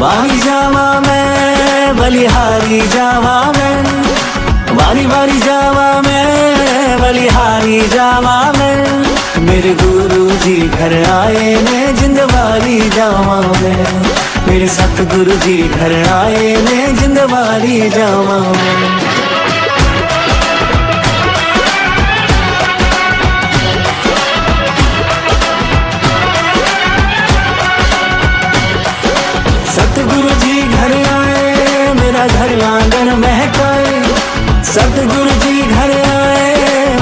वारी जावा मैं बलिहारी जावा मैं, वारी वारी जावा मैं बलिहारी जावा मैं। मेरे गुरु जी घर आए मैं जिंदवारी जावा मैं, मेरे सतगुरु जी घर आए मैं जिंदवारी जावा मैं। सतगुरु जी घर आए मेरा घर आंगन महकाए, सतगुरु जी घर आए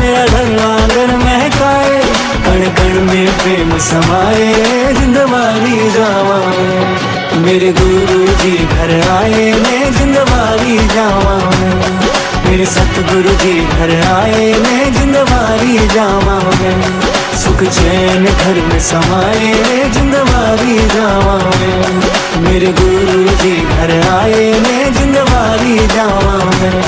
मेरा घर आंगन महकाए। कण कण में प्रेम समाए जिंदवारी जावा मैं, मेरे गुरु जी घर आए मैं जिंदवारी जावा मैं। मेरे सतगुरु जी घर आए मैं जिंदवारी जावा मैं। सुख चैन घर में समाए जिंदवारी जावा मैं, मेरे गुरु जी घर आए मैं जिंदवारी जावा मैं।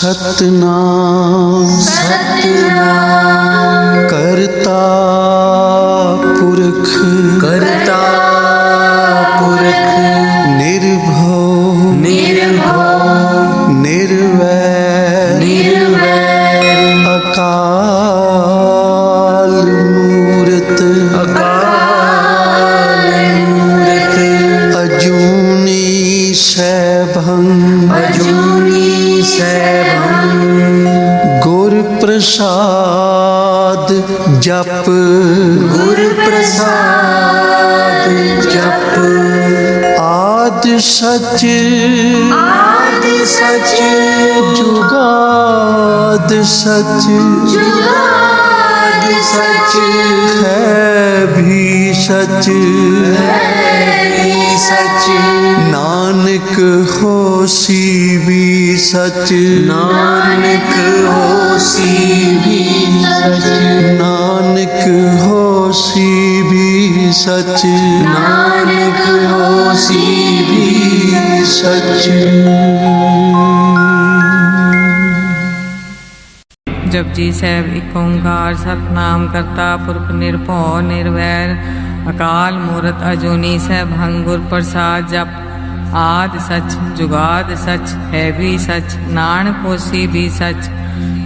सतनाम सतनाम करता पुरख करता पुरख निर्भव निर्भव निर्वैर निर्वैर अकाल मूरत अकाल मूरत अजूनी सैभं अजूनी सैभं गुर प्रसाद जप गुर प्रसाद जप आद सच जुगाद सच जुगाद सच है भी सच सच नानक होसी भी सच नानक होसी भी सच नानक होसी भी सच नानक होसी भी सच। जपजी साहिब एक ओंकार सतनाम करता पुरख निरभौ निर्वैर अकाल मूरत अजूनी सैभं गुर प्रसाद जप आद सच जुगाद सच है भी सच नानक होसी भी सच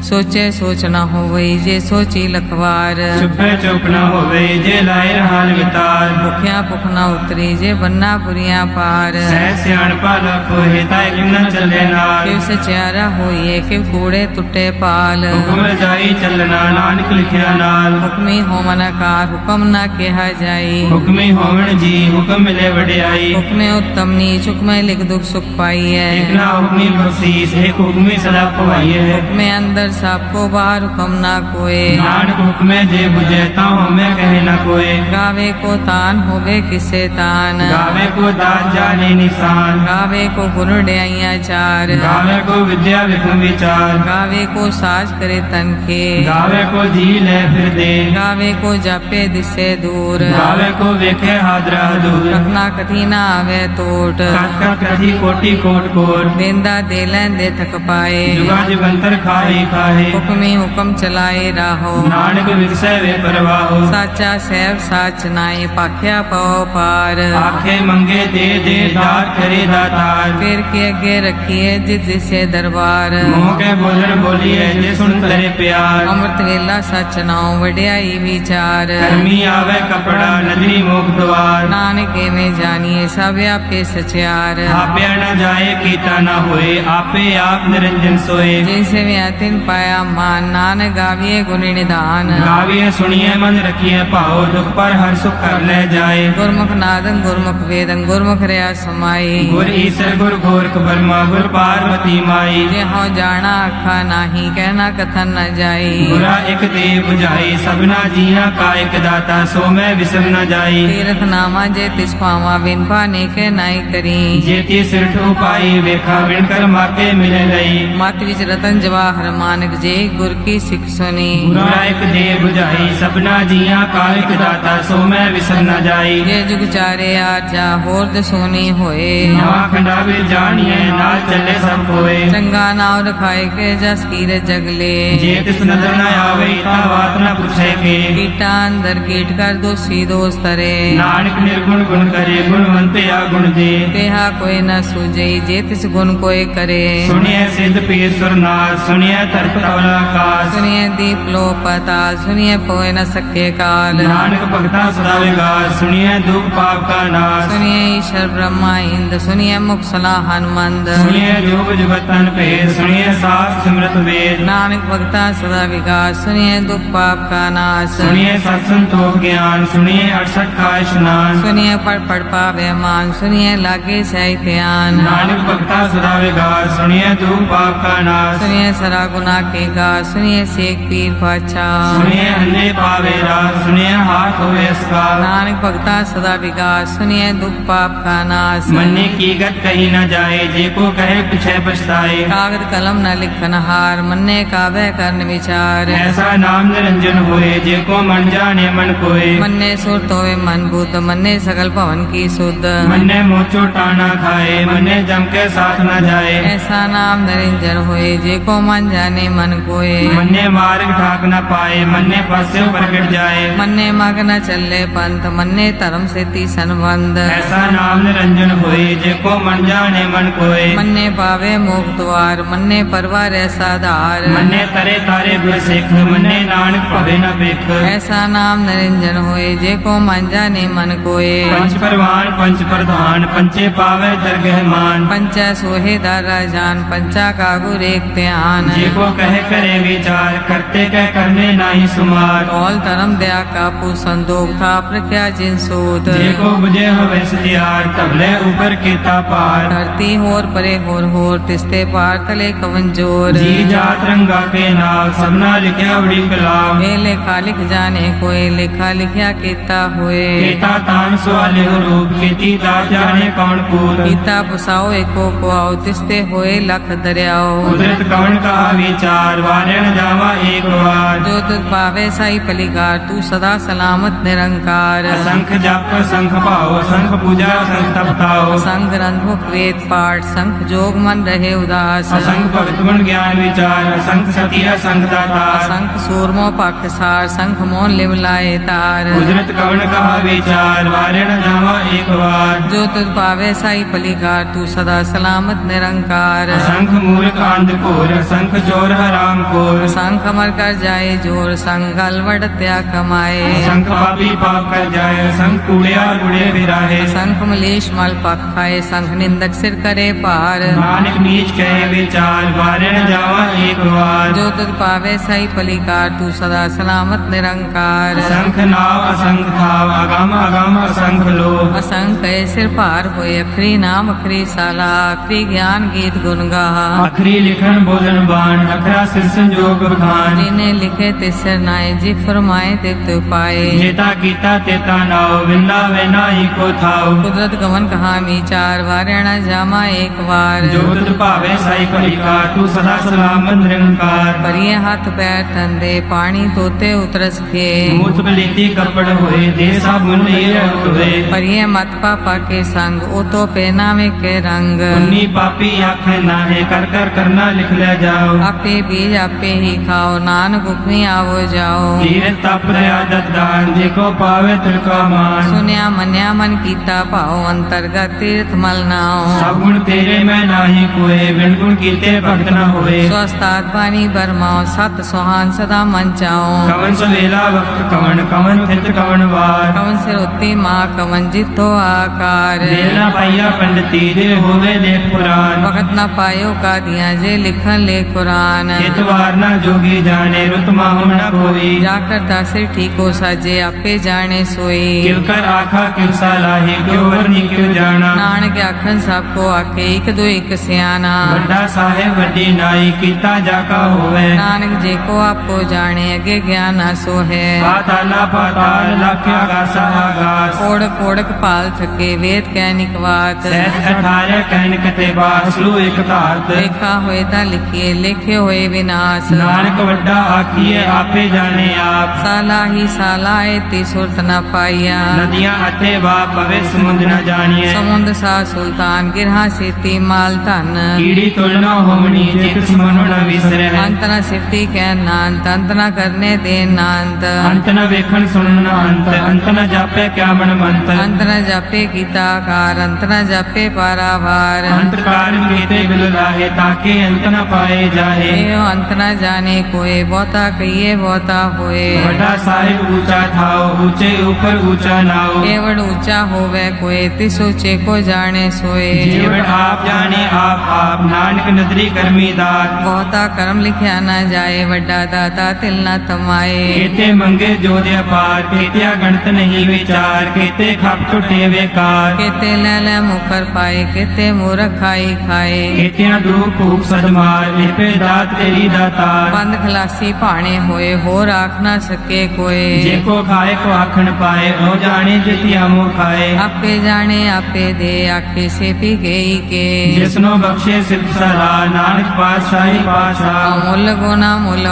सोचे सोच न होवई जे सोची लखवार चुपे चुप न होवे जे लाए रहान वितार भुखिया भुख न उतरी जे बन्ना पुरिया पार सह सियाणपा लख होए ताए किम न चले नाल किव सचियारा होइए किव कूड़े टुटे पाल हुक्म रजाई चलना नानक लिखिया नाल हुक्मी होमन कार हुक्म न केहा जाई हुक्मी होवण जी हुक्म मिले वडियाई हुक्मे उत्तम नीच हुक्मे लिख दुख सुख पाई है एक ना हुक्मी बख्शीस एक हुक्मी सदा पवाई है हुक्मे अंदर सबको बाहर हुक्म ना कोय। नानक हुक्मे जे बुझे ताहु हमें कहे न कोय। गावे को तान होवे किसे तान, गावे को दात जाने निशान। गावे को गुण ड्याइया चार, गावे को विद्या विक्रम विचार। गावे को साज करे तन के, गावे को झील है फिर दे। गावे को जापे दिसे दूर, गावे को वेखे हादरा दूर। रखना कथी ना आवे टोट, कथ कथी कोटि कोट कोट। देंदा दे लेंदे थक पाए, जुगा जुगंतर खाहे खाहे। हुक्मी हुक्म चलाए राहो, नानक विकसय वे परवाहो। साचा सैब साच नाई पाख्या पाओ पार। आखे मंगे दे दे दात करे दातार। फिर के अगे रखिए जिस जिसे दरबार, मोह के बोलर बोलिए जे सुन तरे प्यार। अमृत वेला सच नाओ वड्याई विचार, कर्मी आवे कपड़ा नदी मुख द्वार। नानक में जानिए सब आपे सचियार। आपे न जाए कीता न होए, आपे आप निरंजन सोए। जैसे व्यातिन पाया मान, नानक गाविए गुण निदान। गाविए सुनिए मन रखिए पाओ, दुख पर हर सुख कर ले जाए। गुरमुख नादन गुरमुख वेदन गुरमुख रया समाई, गुर ईसर गुर गोरख ब्रह्मा गुर पार्वती माई। जे हो जाना अखा नाही, कहना कथन न जाई। बुरा एक दे बुझाई, सबना जिया कायक दाता, सो मैं विसर न जाई। तीर्थ नामा जे तिस पावा, बिन पाने के नाई करी। जेती सिर ठो पाई, वेखा विणकर माके मिले लई। मत विच रतन जवाहर मानक, जे गुर की सिख सुनी। बुरा एक दे बुझाई, सबना जिया कायक दाता, सो मैं विसर न जाई। ये जुग चारे आजा होर्द सोनी होए, नवा खंडावे जानिए नाल चले सब होए। चंगा नाव रखाए के जस कीर जगले। जे तिस नजर न आवे, ता बात न पूछे के। कीटा अंदर कीट कर दोषी दोष तरे, नानक निर्गुण गुण करे, गुणवंत या गुण दे। तेहा कोई न सूझई, जे तिस गुण कोई करे। सुनिए सिद्ध पीर सुरनाथ, सुनिए तरत तवल आकाश। सुनिए दीप लो पताल, सुनिए पोए न सके काल। नानक भगता सदा विगास, सुनिए दुख पाप का नाश। सुनिए ईश्वर ब्रह्मा इंद, सुनिए मुख सलाह हनुमंद। सुनिए जोग जुगत तन भेद, सुनिए सास सिमरत वेद। नानक भगता सदा विकास, सुनिए दुख पाप का नाश। सुनिए सत्संतोष ज्ञान, सुनिए 68 का स्नान। सुनिए पढ़ पावे मान, सुनिए लागे सही ध्यान। नानक भगता सदा विगास, सुनिए दुख पाप का नाश। सुनिए सरा गुना के गा, सुनिए शेख पीर पाछा। सुनिए अंधे पावे रास, सुनिए हाथ होवे इसका। नानक भगता सदा विकास, सुनिए दुख पाप का नाश। मन्ने की गत कही न जाए, जे को कहे पीछे पछताए। कागद कलम न लिखन हार, मन्ने कावे करन विचार। ऐसा नाम निरंजन होए, जे को मन जाने मन कोय। मन्ने सुर तोवे मन बुद्ध, मन्ने सकल भवन की सुध। मन्ने मोचो टाना खाए, मन्ने जम के साथ न जाए। ऐसा नाम निरंजन होए, जे को मन जाने मन कोय। मन्ने मार्ग ठाक न पाए, मन्ने पस्यो प्रगट जाए। मन्ने मग न चले पंथ, मन्ने धर्म से ती संबंध। ऐसा नाम निरंजन होए, जे को मन जाने मन कोय। मन्ने पावे मोख द्वार, मन्ने परवार ऐसा धार। मन्ने तरे तारे गुर सिख, मन्ने नानक भवे न बिख। ऐसा नाम निरंजन होए, जे को मन जाने मन कोय। पंच परवान पंच प्रधान, पंचे पावे दरगह मान। पंचा सोहे दारा जान, पंचा का गुर एक ध्यान। जे को कहे करे विचार, करते कह करने नाही सुमार। कौल धर्म दया का संदोख था, प्रख्या जिन सूत। जे को बुझे हवे सतियार, तबले ऊपर केता पार। धरती होर परे होर, तिस्ते पार तले कवन जोर। जी जात रंगा के नाम, सबना लिखया बड़ी कलाम। ए लेखा लिख जाने कोई, लेखा लिखया केता हुए। केता तान सवाले रूप, केती दात जाने कौन कूद। गीता पुसाओ एको को आओ, तिस्ते होए लख दरियाओ। कुदरत कौन का विचार, वारे न जावा एक बार। जो तुझ पावे साई पलिकार, तू सदा सलामत निरंकार। शंख जप शंख पाओ, शंख पूजा शंख तपताओ। संग ग्रंथ मुख वेद पाठ, संख जोग मन रहे उदास। असंख भक्त गुण ज्ञान विचार, असंख सती असंख दाता। संख सूरमो पख सार, संख मोन लिवलाए तार। कुदरत कौन का विचार, वारे न जावा एक बार। जो तुझ पावे साई पलिकार, तू सदा सलामत निरंकार। असंख मूर्ख अंधकोर, असंख चोर हराम खोर। संख मर कर जाए जोर, संग अलवट त्या कमाए। असंख पापी पाप कर जाए संग कूड़िया गुड़े फिराहे असंख मलेश मल पग खाए संख निंदक सिर करे पार नानक नीच कहे विचार बारे न जावा एक बार जो तुझ पावे सही पलिकार तू सदा सलामत निरंकार असंख नाव असंख थाव अगम अगम असंख लो असंख कहे सिर पार होए अखरी नाम अखरी साला अखरी ज्ञान गीत गुण गाहा अखरी लिखन बोलन बाण अखरा सिर संजोग बखान जिन्हें लिखे तिसर नाए जी फरमाए तित पाए जेता कीता तेता नाव विंदा वेना ही को थाव कुदरत गमन कहा विचार वारेणा जामा एक बार जो तुझ भावे साई पलिकार तू सदा सलामत निरंकार परिये हाथ पैर ठंडे पानी तोते उतरस खे मूत बलीती कपड़ होए दे साबुन लिए हुए परिये मत पापा के संग ओ तो पेना में के रंग उन्नी पापी आखे नाहे कर कर करना लिख ले जाओ आपे बीज आपे ही खाओ नानक हुक्मी आवो जाओ धीरे तप दया दान देखो पावे तिलका मान सुनिया मन्या मन कीता पाओ अंतर्गत तीर्थ मल नाओ सब गुण तेरे में नाही कोए बिन गुण कीते भक्त न होए स्वस्थात बानी बरमाओ सत सुहान सदा मन चाओ कवन सवेला वक्त कवन कवन थित कवन वार कवन सिर उत्ती माँ कवन जितो आकार देर न पाइया पंडिती दे होवे लेख पुराण वक्त न पायो का दिया जे लिखन ले कुरान हितवार न जोगी जाने रुत माहु न कोई जाकर दासिर ठीको साजे आपे जाने सोई किल कर आखा किल सालाही क्यों वरनी क्यों जाना नानक आखन सबको आके एक दो एक सियाना वड्डा साहेब वड्डी नाई कीता जाका होवे नानक जे को आपको जाने अगे ज्ञान आसो है पाताला पाताल लख आगासा आगास कोड़क कोड़क पाल थके वेद कह निकवात सहस अठारह कहन कते बास लू एक तारत लेखा होए ता लिखिए लेखे होए विनाश नानक वड्डा आखिए आपे जाने आप साला ही साला एती सुरत न पाइया नदियां अते वा पवे समुद्र न जानिए समुद्र सा सुल्तान गिरहा सेती माल धन कीड़ी तुलना होमनी जित सुमनो न विसरे अंत न सिफती कह नांत अंत न करने दे नांत अंत न वेखन सुनन अंत न जापे क्या मन मंत अंत न जापे गीता कार अंत न जापे पारावार अंत कारण कीते बिल राहे ताके अंत न पाए जाहे एयो अंत न जाने कोई बहुता कहिए बहुता होए बड़ा साहिब ऊंचा थाओ ऊंचे ऊपर ऊंचा नाओ केवड़ ऊंचा होवे कोई तिस ऊंचे को जाने सोए जीवन आप जाने आप नानक नदरी कर्मी दात बहुता कर्म लिखया न जाए वड्डा दाता तिल न तमाए केते मंगे जो दे पार केतिया गणत नहीं विचार केते खप टुटे बेकार केते लैल मुकर पाए केते मूर्ख खाई खाए केतिया धूप फूक सदमार लिपे दात तेरी दातार बंद खलासी पाने होए हो राख न सके कोई जेको खाए को आखन पाए ओ जाने जितिया मुँह खाए आपे जाने आपे दे आखे से पी गई के जिसनो बख्शे सिद्ध सरा नानक पातशाही पातशाह मुल गुना मुल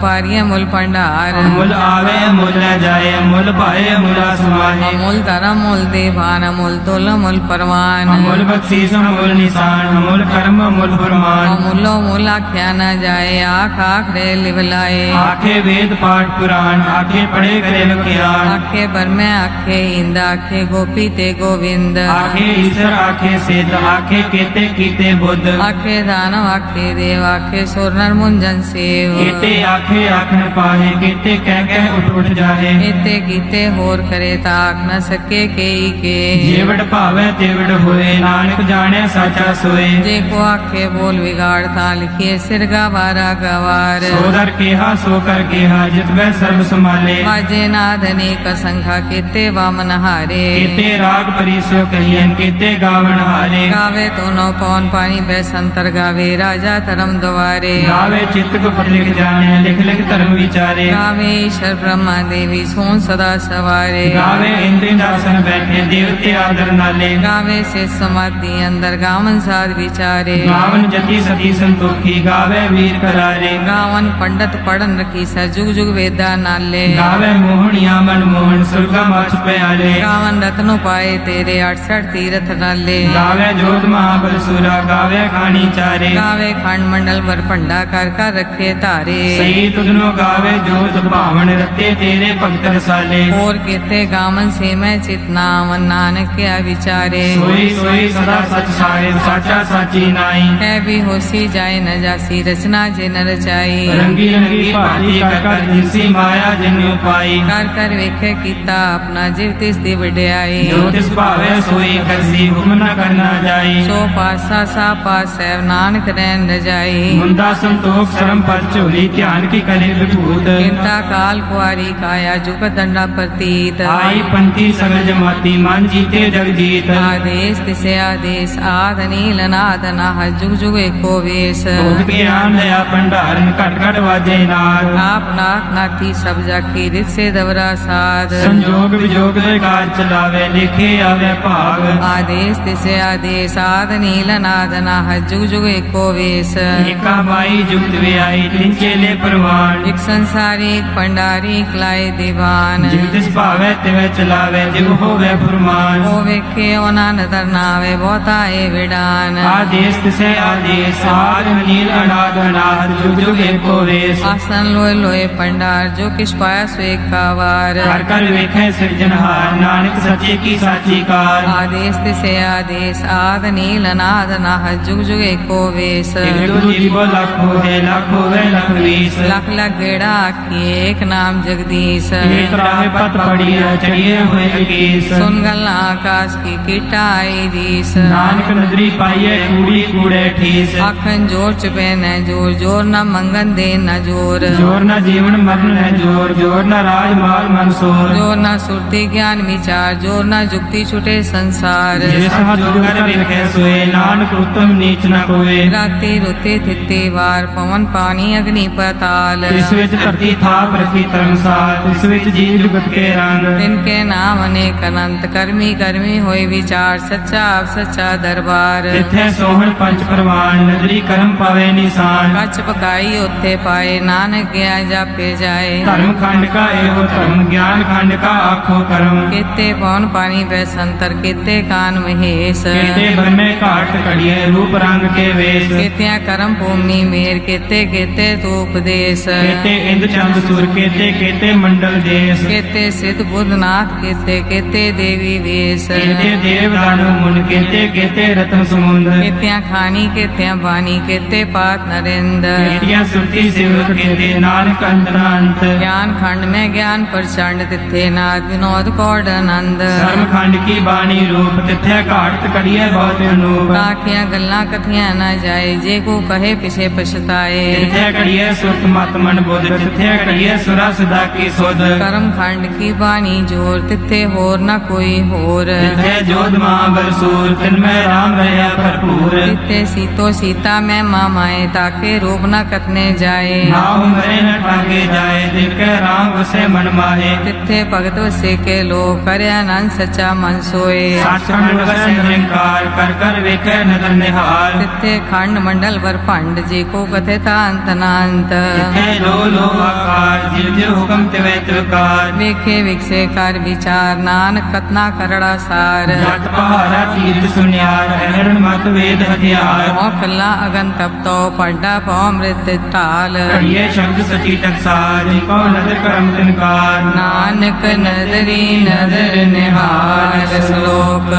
पारिय मुल भंडार मुल आवे मुल न जाए मुल पाए मुला समाहे अमूल धर्म मूल देवान अमूल तुल मूल परवान अमूल बख्शीस अमूल निशान अमूल कर्म अमूल फरमान अमूलो मूल आख्या न जाए आख आख रे लिवलाए आखे वेद पाठ पुराण आखे पढ़े करे ज्ञान आखे बरमे आखे इंद आखे गोपी ते गोविंद आखे ईश्वर आखे सिद्ध आखे केते कीते बुद्ध आखे दानव आखे देव आखे सुर नर मुंजन सेव केते आखे आखन पाहे केते कह उठ जाहे एते कीते होर करे ताक न सके केई के जेवड़ भावे तेवड़ होए नानक जाने साचा सोए जे को आखे बोल बिगाड़ ता लिखिए सिरगा बारा गवार सोदर केहा सोकर केहा जितवे सर्व संभाले बाजे नाद अनेक संख्या केते वामन हारे केते राग परिसो कहियन केते गावन हारे गावे दोनों पौन पानी बैसंतर गावे राजा धर्म द्वारे गावे चित्त को पढ़ लिख जाने लिख लिख धर्म विचारे गावे ईश्वर ब्रह्मा देवी सोन सदा सवारे गावे इंद्र दासन बैठे देवते आदर नाले गावे से समाधि अंदर गावन साध विचारे गावन जति सती संतोखी गावे वीर करारे गावन पंडित पढ़न रखी सा जुग जुग वेदा नाले गावे मोहनिया मन मोहन सुरगा माछ प्याले गावन रत्नो पाए तेरे 68 तीरथ नाले गावे जोत महाबल सुरा गावे खानी चारे गावे खंड मंडल वर पंडा कर रखे तारे सही तुझनो गावे जोत भावन रते तेरे भक्त रसाले और केते गावन से मैं चितनावन नानक क्या विचारे सोई सोई सदा सच साहिब साचा साची नाई है भी होसी जाए न जासी रचना जे न रचाई रंगी रंगी भांति कर जिनसी माया जिन्यु पाई। कर कर वेखे कीता अपना जिव तिस दी वड्याई। जो तिस भावे सोई करसी हुक्म न करना जाई। सो पासा सा पास सैव नानक रैन रजाई। मुंदा संतोख शरम पर झोली ध्यान की करे विभूत। चिंता काल कुआरी काया जुग दंडा प्रतीत। आई पंथी सगल जमाती मन जीते जग जीत। आदेश तिसे आदेश आद नील नाद नाह जुग जुग एको वेश। भोग ज्ञान दया भंडारन घट घट वाजे नाद। आप नाथ नाथी सब जाकी रित से दवरा साध। संजोग विजोग दे कार चलावे लिखे आवे भाग। आदेश तिसे आदेश आद नील नाद नाह जुग जुग एको वेश। एका बाई जुगत वे आई तिन चेले परवान। एक संसारी एक पंडारी एक लाए दीवान। जिव तिस भावे तिवे चलावे जिव होवे फुरमान। ओ वेखे ओ ना नदर नावे बहुता ए विडान। आदेश तिसे आदेश आद नील अनाद अनाद जुग जुग एको वेश। आसन लोए लोए पंडार जो किस पाया सो एक कावार। कर कर वेखे सिरजनहार नानक सच्चे की साची कार। आदेश तिसे आदेश आद नील नाद नाह जुग जुग एको वेश। एक दो जीवो लख होए लख होवे लख वीस। लख लख गेड़ा आखी एक नाम जगदीश। एक राह पत पड़ी चढ़िए हुए अकीस। सुन गल आकाश की कीटा आई दीस। नानक नदरी पाइये कूड़ी कूड़े ठीस। आखन जोर चुपे न जोर जोर न मंगन दे न जोर। जोर न जीवन मरण है जोर जोर न राज माल मनसूर। जोर न सुरती ज्ञान विचार जोर न जुक्ति छुटे संसार। जिस हाथ जो कर वेखे सोए नानक उत्तम नीच न कोए। राते रुते थिते वार पवन पानी अग्नि पताल। इस विच धरती थाप रखी धर्मसाल। इस विच जीव जुगत के रंग। तिनके नाम अनेक अनंत कर्मी कर्मी होए विचार सच्चा आप सच्चा दरबार। तिथे सोहन पंच परवान नदरी कर्म पावे निशान। कच पकाई उत्थे पाए नानक गया जापे जाए। धर्म खंड का एवं धर्म ज्ञान खंड का आखो कर्म। केते पवन पानी बैसंतर केते कान महेश। केते बने घाट कड़िए रूप रंग के वेश। केत्या कर्म भूमि मेर केते केते तो उपदेश। केते इंद्र चंद सुर केते केते मंडल देश। केते सिद्ध बुद्ध नाथ केते केते देवी वेश। केते देव दानु मुन केते केते रत्न समुंद। केत्या खानी केत्या बानी केते पात नरेंद्र। केतिया सुरती सेवक केते नानक अंतना अंत। ज्ञान खंड में ज्ञान प्रचंड तिथे नाद विनोद कौड आनंद। धर्म खंड की बाणी रूप तिथे घाट कड़िए बहुत अनूप। ताकिया गल्ला कथिया न जाए जे को कहे पिछे पछताए। तिथे कड़िए सुरत मत मन बुध। तिथे कड़िए सुरा सदा की सुध। कर्म खंड की बानी जोर तिथे होर न कोई होर। तिथे जोध महाबल सूर तिनमें राम रहा भरपूर। तिथे सीतो सीता में मामाए ताके रूप न कतने जाए। नाव मरे न ठाके जाए तिनके राम वसे मन माहे। तिथे भगत वसे के लोग करे आनंद सच्चा मन सोए। सचखंड वसे निरंकार कर कर वेखे नगर निहाल। तिथे खंड मंडल वर भंड जी को कथेता अंत नांत। तिथे लो आकार जिव जिव हुक्म तिवे तिवकार। वेखे विकसे कर विचार नानक कतना करड़ा सार। जट पहाड़ा तीर्थ सुनियार हरण मत वेद हथियार। कला अगन तप तो पड्डा पौ मृत टाल। कड़िए शब्द सची टकसार जिको नदर करम तिनकार। नानक नदरी नदर निहार। श्लोक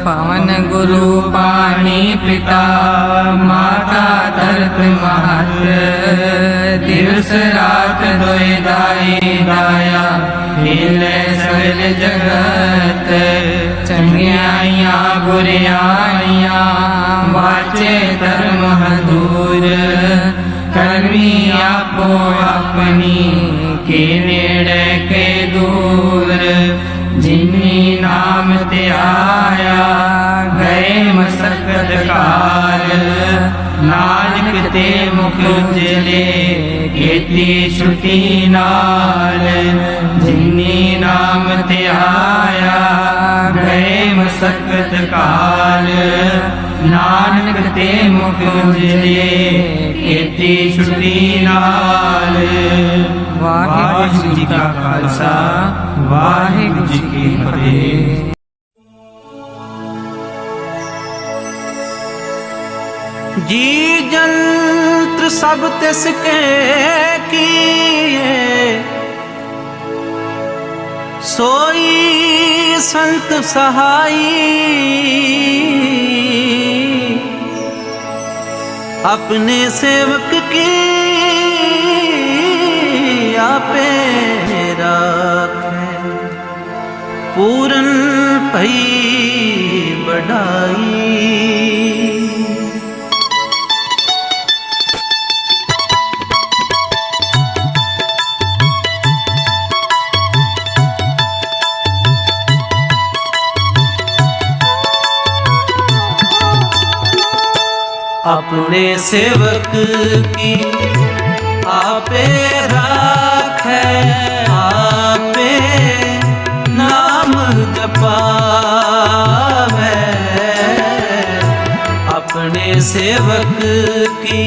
पवन गुरु पानी पिता माता धरत महत। दिवस रात दोय दाई दाया हिले सगल जगत। चंगियाइया बुरियाइया बाचे धर्म दूर। कर्मी आपो अपनी के नेड़े के दूर। जिन्नी नाम ते आया गए मसकत काल। नानक ते मुख उजले केती छुटी नाल। जिन्नी नाम ते आया गए मसकत काल। नानक ते मुख उजले केती छुटी नाल। वाहिगुरु जी का खालसा वाहिगुरु जी की फतेह। जी जंत्र सब तिसके किए सोई संत सहाई। अपने सेवक की आपे राखी। पूरन भई बढ़ाई। अपने सेवक की आपे राखै, आपे नाम जपावै। अपने सेवक की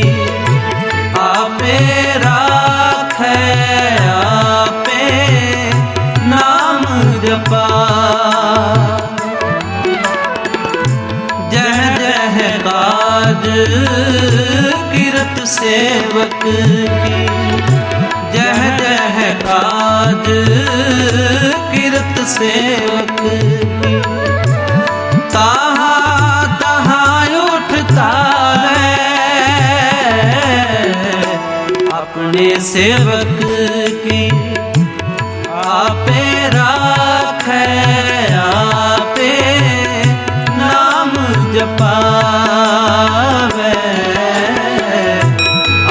आपे राखै, आपे नाम जपावै। जह जह काज किरत सेवक की, जह जह काज किरत सेवक की, तहाँ तहाँ उठता है। अपने सेवक की आपे राखै, आपे नाम जपावै।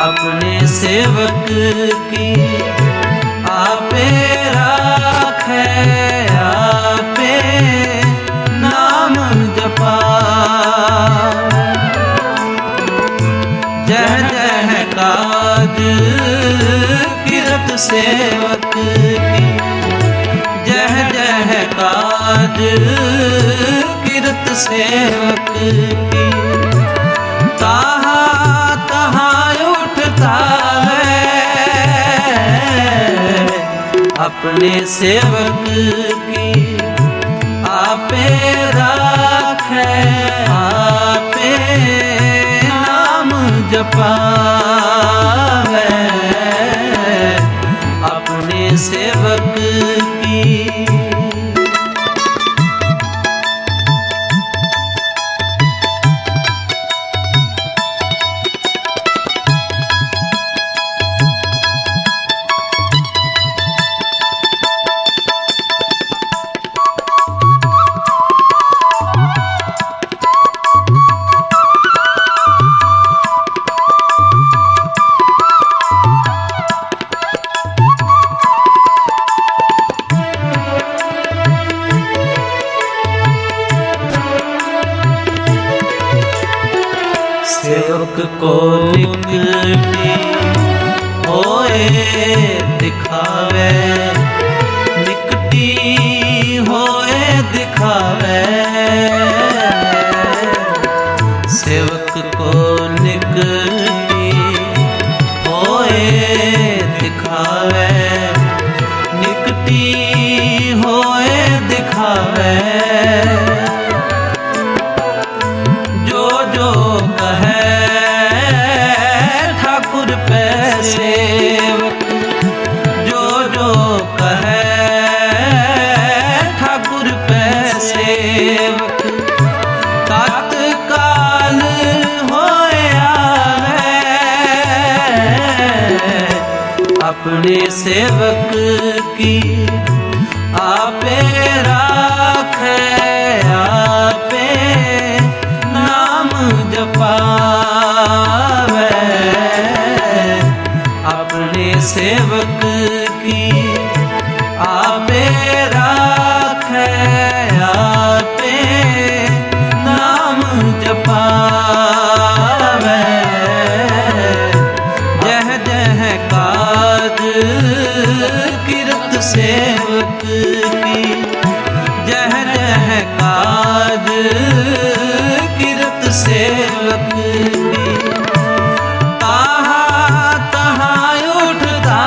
अपने सेवक की आपे राखै, आपे नाम जपावै। जह जह काज किरत सेवक की, जह जह काज किरत सेवक की, तहाँ तहाँ उठता है। अपने सेवक की आपे राखै, आपे नाम जपावै। अपने सेवक की सेवक को निकटी होए दिखावे, निकटी होए दिखावे। सेवक को निकटी होए दिखावे, निकटी होए दिखावे। जो जो कहे ठाकुर पे सेवक, जो जो कहे ठाकुर पे सेवक, तत्काल होए आवे। अपने सेवक की आपे राखै, आपे नाम जपावै। अपने सेवक की आपे राखै, आपे नाम जपावै। जह जह काज किरत सेवक की, जह जह काज किरत सेवक की, तहाँ तहाँ उठता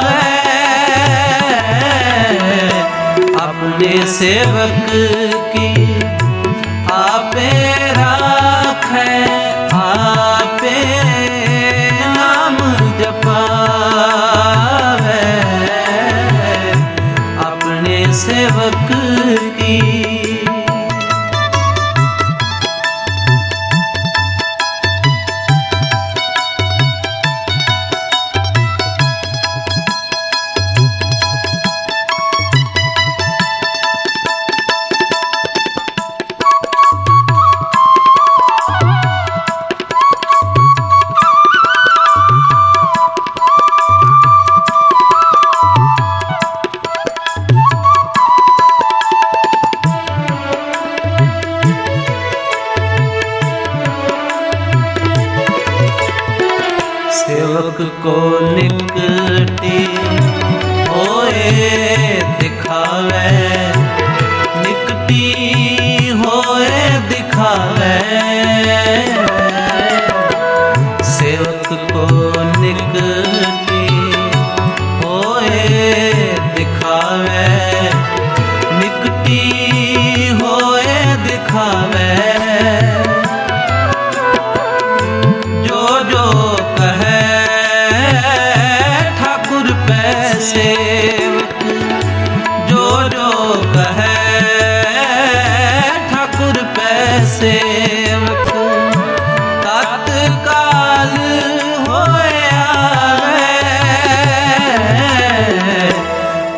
है। अपने सेवक की आपे राखै, आपे नाम जपावै। अपने सेवक की सेवक को निकटी होए दिखावे, निकटी होए दिखावे। सेवक को निकटी होए दिखावे, निकटी होए दिखावे। जो जो कहे ठाकुर पे सेवक, जो जो कहे ठाकुर पे सेवक। तत्काल होए आवे,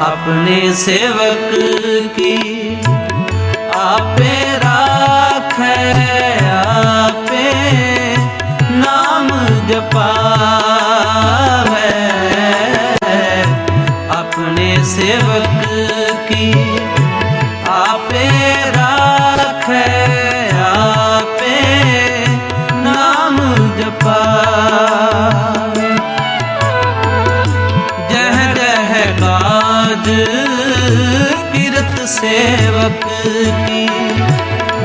अपने सेवक की आपे राखे, आपे नाम जपावे। अपने सेवक की आपे राखे, आपे नाम जपावे। जह जह काज किरत सेवक की,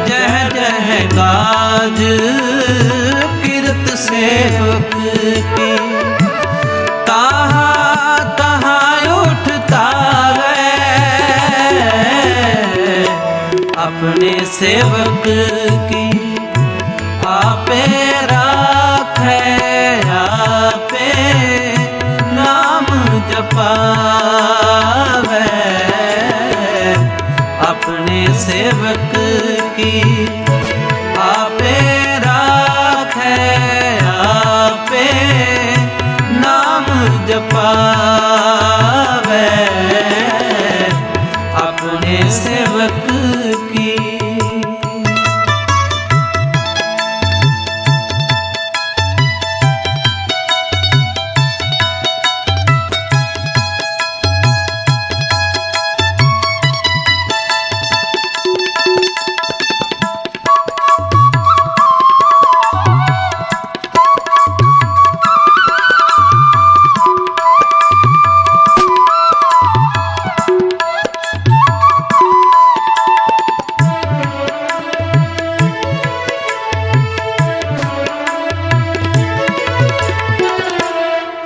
जह जह काज किरत सेवक की। तहाँ तहाँ उठता है, अपने सेवक की आपे राखे, आपे नाम जपावे। अपने सेवक की आपे राखे, आपे नाम जपावे। अपने सेवक की।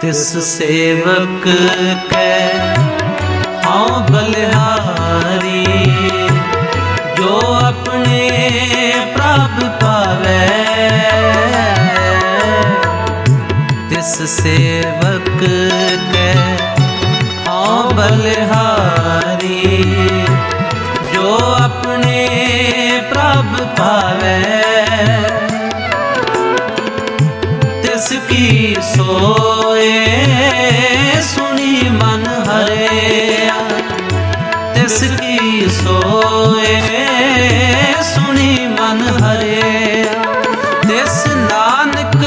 तिस सेवक के हाँ बलिहारी, जो अपने प्रभ पावे। तिस सेवक के हाँ बलिहारी, जो अपने प्रभ पावे। तिसकी सोए सुनी मन हरे, तिसकी सोए सुनी मन हरे। तिस नानक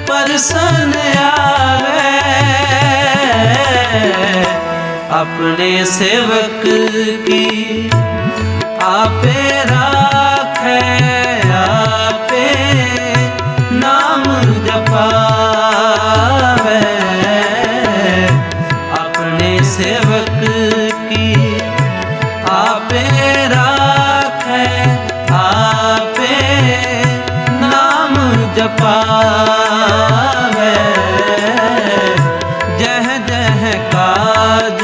परसन आवे, अपने सेवक की आपे राखे, आपे नाम जपावे। अपने सेवक की आपे राखे, आपे नाम जपावे। जह जह काज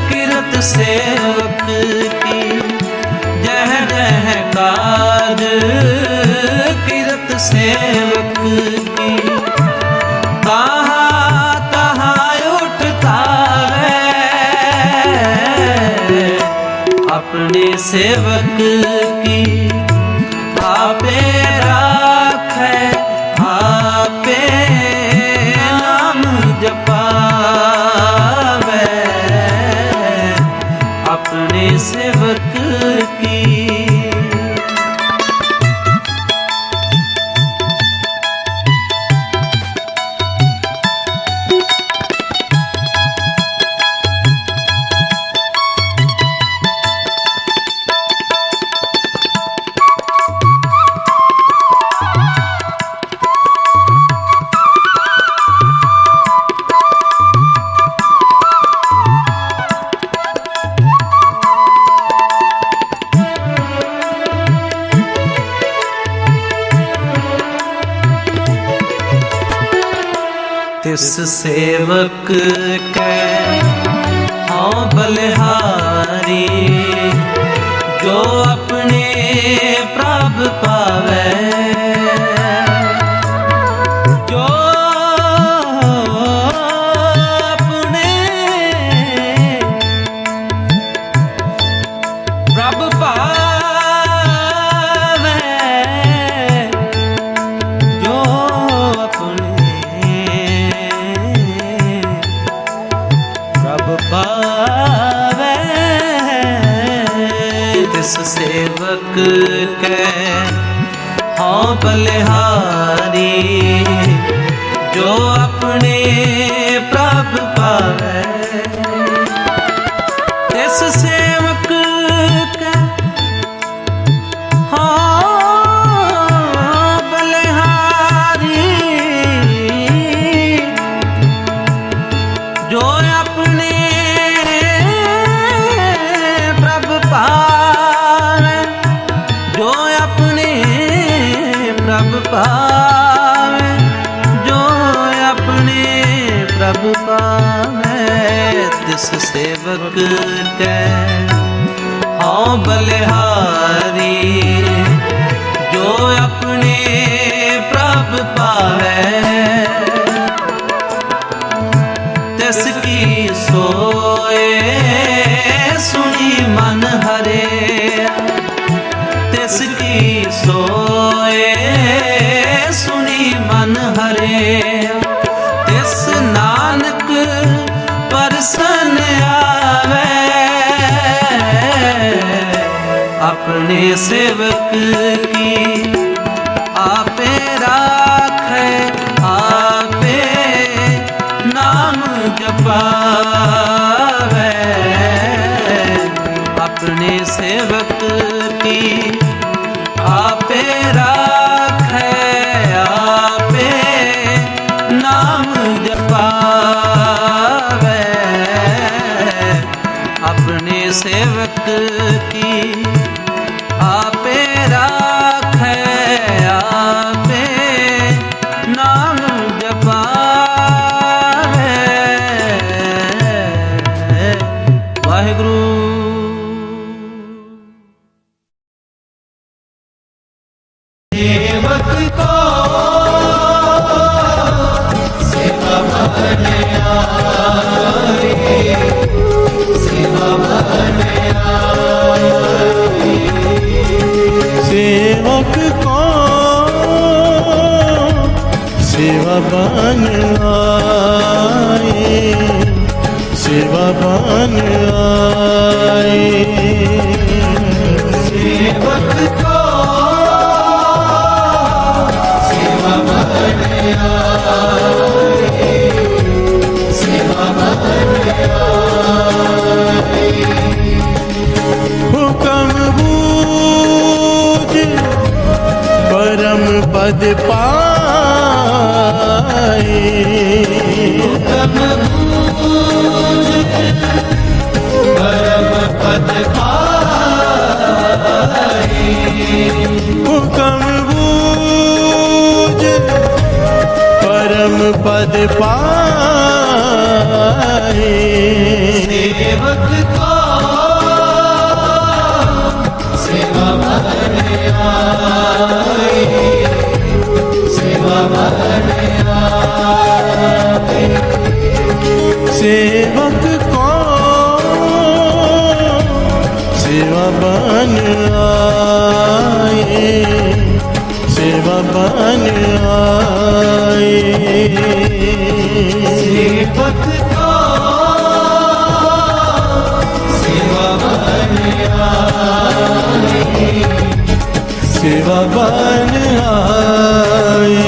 किरत सेवक की, जह जह काज किरत सेवक की। तहाँ तहाँ उठता है, अपने सेवक की आपे राखे, आपे नाम जपावे। अपने सेवक की। तिस सेवक कै हाँ बलिहारी, जो अपने प्रभ पावै, जो अपने प्रभ पावै, जो अपने प्रभ पावै, तिस सेवक कै हाँ बलिहारी, जो अपने प्रभ पावै, तिस सेवक कै हाँ बलिहारी, जो अपने प्रभ पावै, जो अपने प्रभ पावै, जो अपने प्रभ पावै, तिस सेवक कै हाँ बलिहारी, जो अपने प्रभ पावै, तिस की सोए सुनी मन हरे, तिस की सोए सुनी मन हरे, तिस नानक परसन आवे, अपने सेवक की आपे राखे, आपे नाम जपावे, अपने सेवक की आपे राखे, आपे नाम जपावे, अपने सेवक की आपे राखे, आपे नाम जपावे। वाहिगुरु। सेवक को सेवा भवन आए, सेवा भवन आए, सेवक को सेवा भवन आए, सेवा भवन आए, सेवक को सेवा भवन आए, सेवा भवन आए, हुक्म बूझ परम पद पाए, हुक्म बूझ परम पद पाए, हुक्म बूझ परम पद पाए, सेवक को सेवा भवन आए, सेवा भवन आए, सेवक को सेवा भवन आए, सेवा भवन आए, सेवक को सेवा भवन आए, सेवा भवन आए।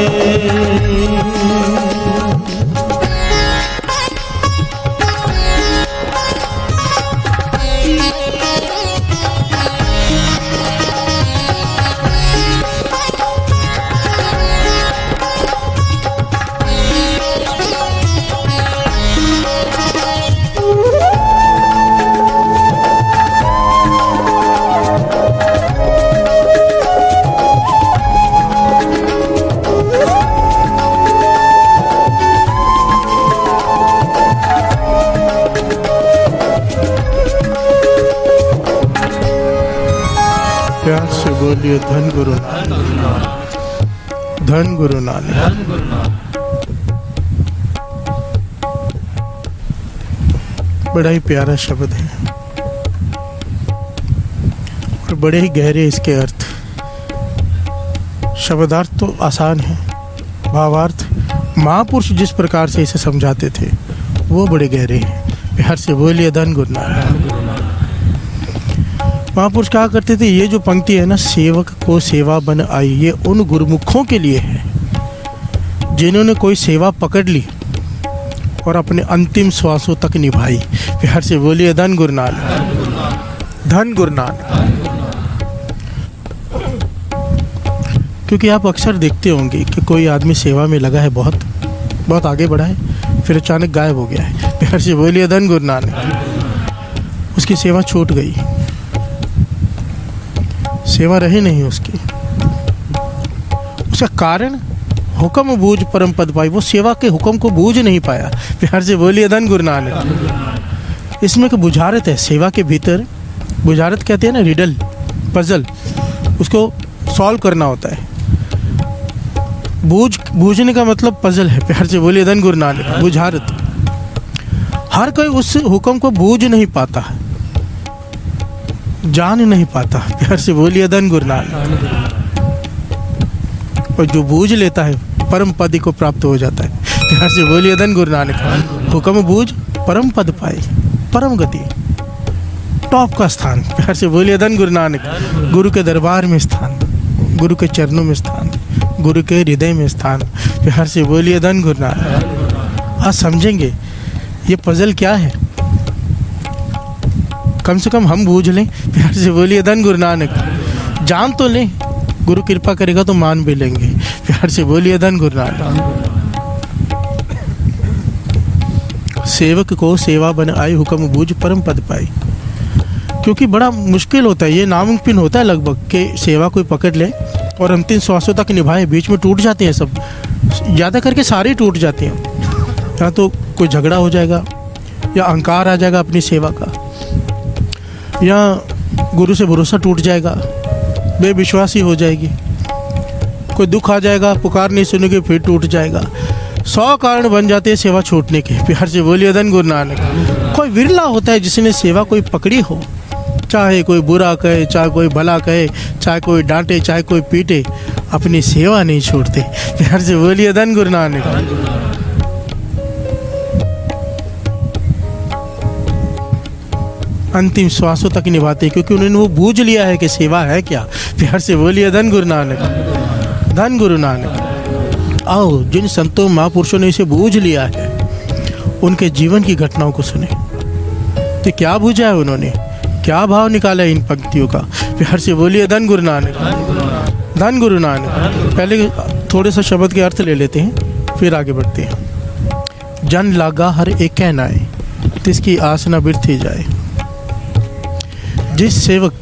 बोलिए धन गुरु नानक, धन गुरु नानक। बड़ा ही प्यारा शब्द है और बड़े ही गहरे इसके अर्थ। शब्दार्थ तो आसान है, भावार्थ महापुरुष जिस प्रकार से इसे समझाते थे वो बड़े गहरे हैं। प्यार से बोलिए धन गुरु नानक। महापुरुष कहा करते थे, ये जो पंक्ति है ना, सेवक को सेवा बन आई, ये उन गुरुमुखों के लिए है जिन्होंने कोई सेवा पकड़ ली और अपने अंतिम श्वासों तक निभाई। प्यार से बोलिए धन गुरु नानक, धन गुरु नानक। क्योंकि आप अक्सर देखते होंगे कि कोई आदमी सेवा में लगा है, बहुत आगे बढ़ा है, फिर अचानक गायब हो गया है। प्यार से बोलिए धन गुरु नानक। उसकी सेवा छूट गई, सेवा रही नहीं उसकी। उसका कारण हुक्म बूझ परम पद पाई, वो सेवा के हुक्म को बूझ नहीं पाया। प्यार से बोलिए धन गुरु नानक। इसमें एक बुझारत है सेवा के भीतर। बुझारत कहते हैं ना, रिडल, पजल, उसको सॉल्व करना होता है। बूझने का मतलब पजल है। प्यार से बोलिए धन गुरु नानक। बुझारत, हर कोई उस हुक्म को बूझ नहीं पाता, जान नहीं पाता। प्यार से बोलिए धन गुरु नानक। और जो बूझ लेता है परम पद को प्राप्त हो जाता है। प्यार से बोलिए धन गुरु नानक। हुक्म बूझ परम पद पाए, परम गति, टॉप का स्थान। प्यार से बोलिए धन गुरु नानक। गुरु के दरबार में स्थान, गुरु के चरणों में स्थान, गुरु के हृदय में स्थान। प्यार से बोलिए धन गुरु नानक। आज समझेंगे ये पजल क्या है, कम से कम हम बूझ लें। प्यार से बोलिए धन गुरु नानक। जान तो लें, गुरु कृपा करेगा तो मान भी लेंगे। प्यार से बोलिए धन गुरु नानक। सेवक को सेवा बन आई, हुक्म बूझ परम पद पाई। क्योंकि बड़ा मुश्किल होता है, ये नामुमकिन होता है लगभग कि सेवा कोई पकड़ ले और अंतिम श्वासों तक निभाए। बीच में टूट जाते हैं सब, ज़्यादा करके सारे टूट जाते हैं। या तो कोई झगड़ा हो जाएगा, या अहंकार आ जाएगा अपनी सेवा का, या गुरु से भरोसा टूट जाएगा, बेविश्वासी हो जाएगी, कोई दुख आ जाएगा, पुकार नहीं सुनेगी, फिर टूट जाएगा। 100 कारण बन जाते हैं सेवा छूटने के। प्यार से बोलिए धन गुरु नानक। कोई विरला होता है जिसने सेवा कोई पकड़ी हो, चाहे कोई बुरा कहे, चाहे कोई भला कहे, चाहे कोई डांटे, चाहे कोई पीटे, अपनी सेवा नहीं छोड़ते। प्यार से बोलिए धन गुरु नानक। अंतिम श्वासों तक निभाते, क्योंकि उन्होंने वो बूझ लिया है कि सेवा है क्या। प्यार से बोलिए धन गुरु नानक, धन गुरु नानक। आओ, जिन संतों महापुरुषों ने इसे बूझ लिया है उनके जीवन की घटनाओं को सुने। तो क्या बूझा है उन्होंने, क्या भाव निकाला है इन पंक्तियों का। प्यार से बोलिए धन गुरु नानक, धन गुरु नानक। पहले थोड़े सा शब्द के अर्थ ले लेते हैं, फिर आगे बढ़ते हैं। जन लागा हर एक नाए, तिसकी आस न बिरथी जाए। जिस सेवक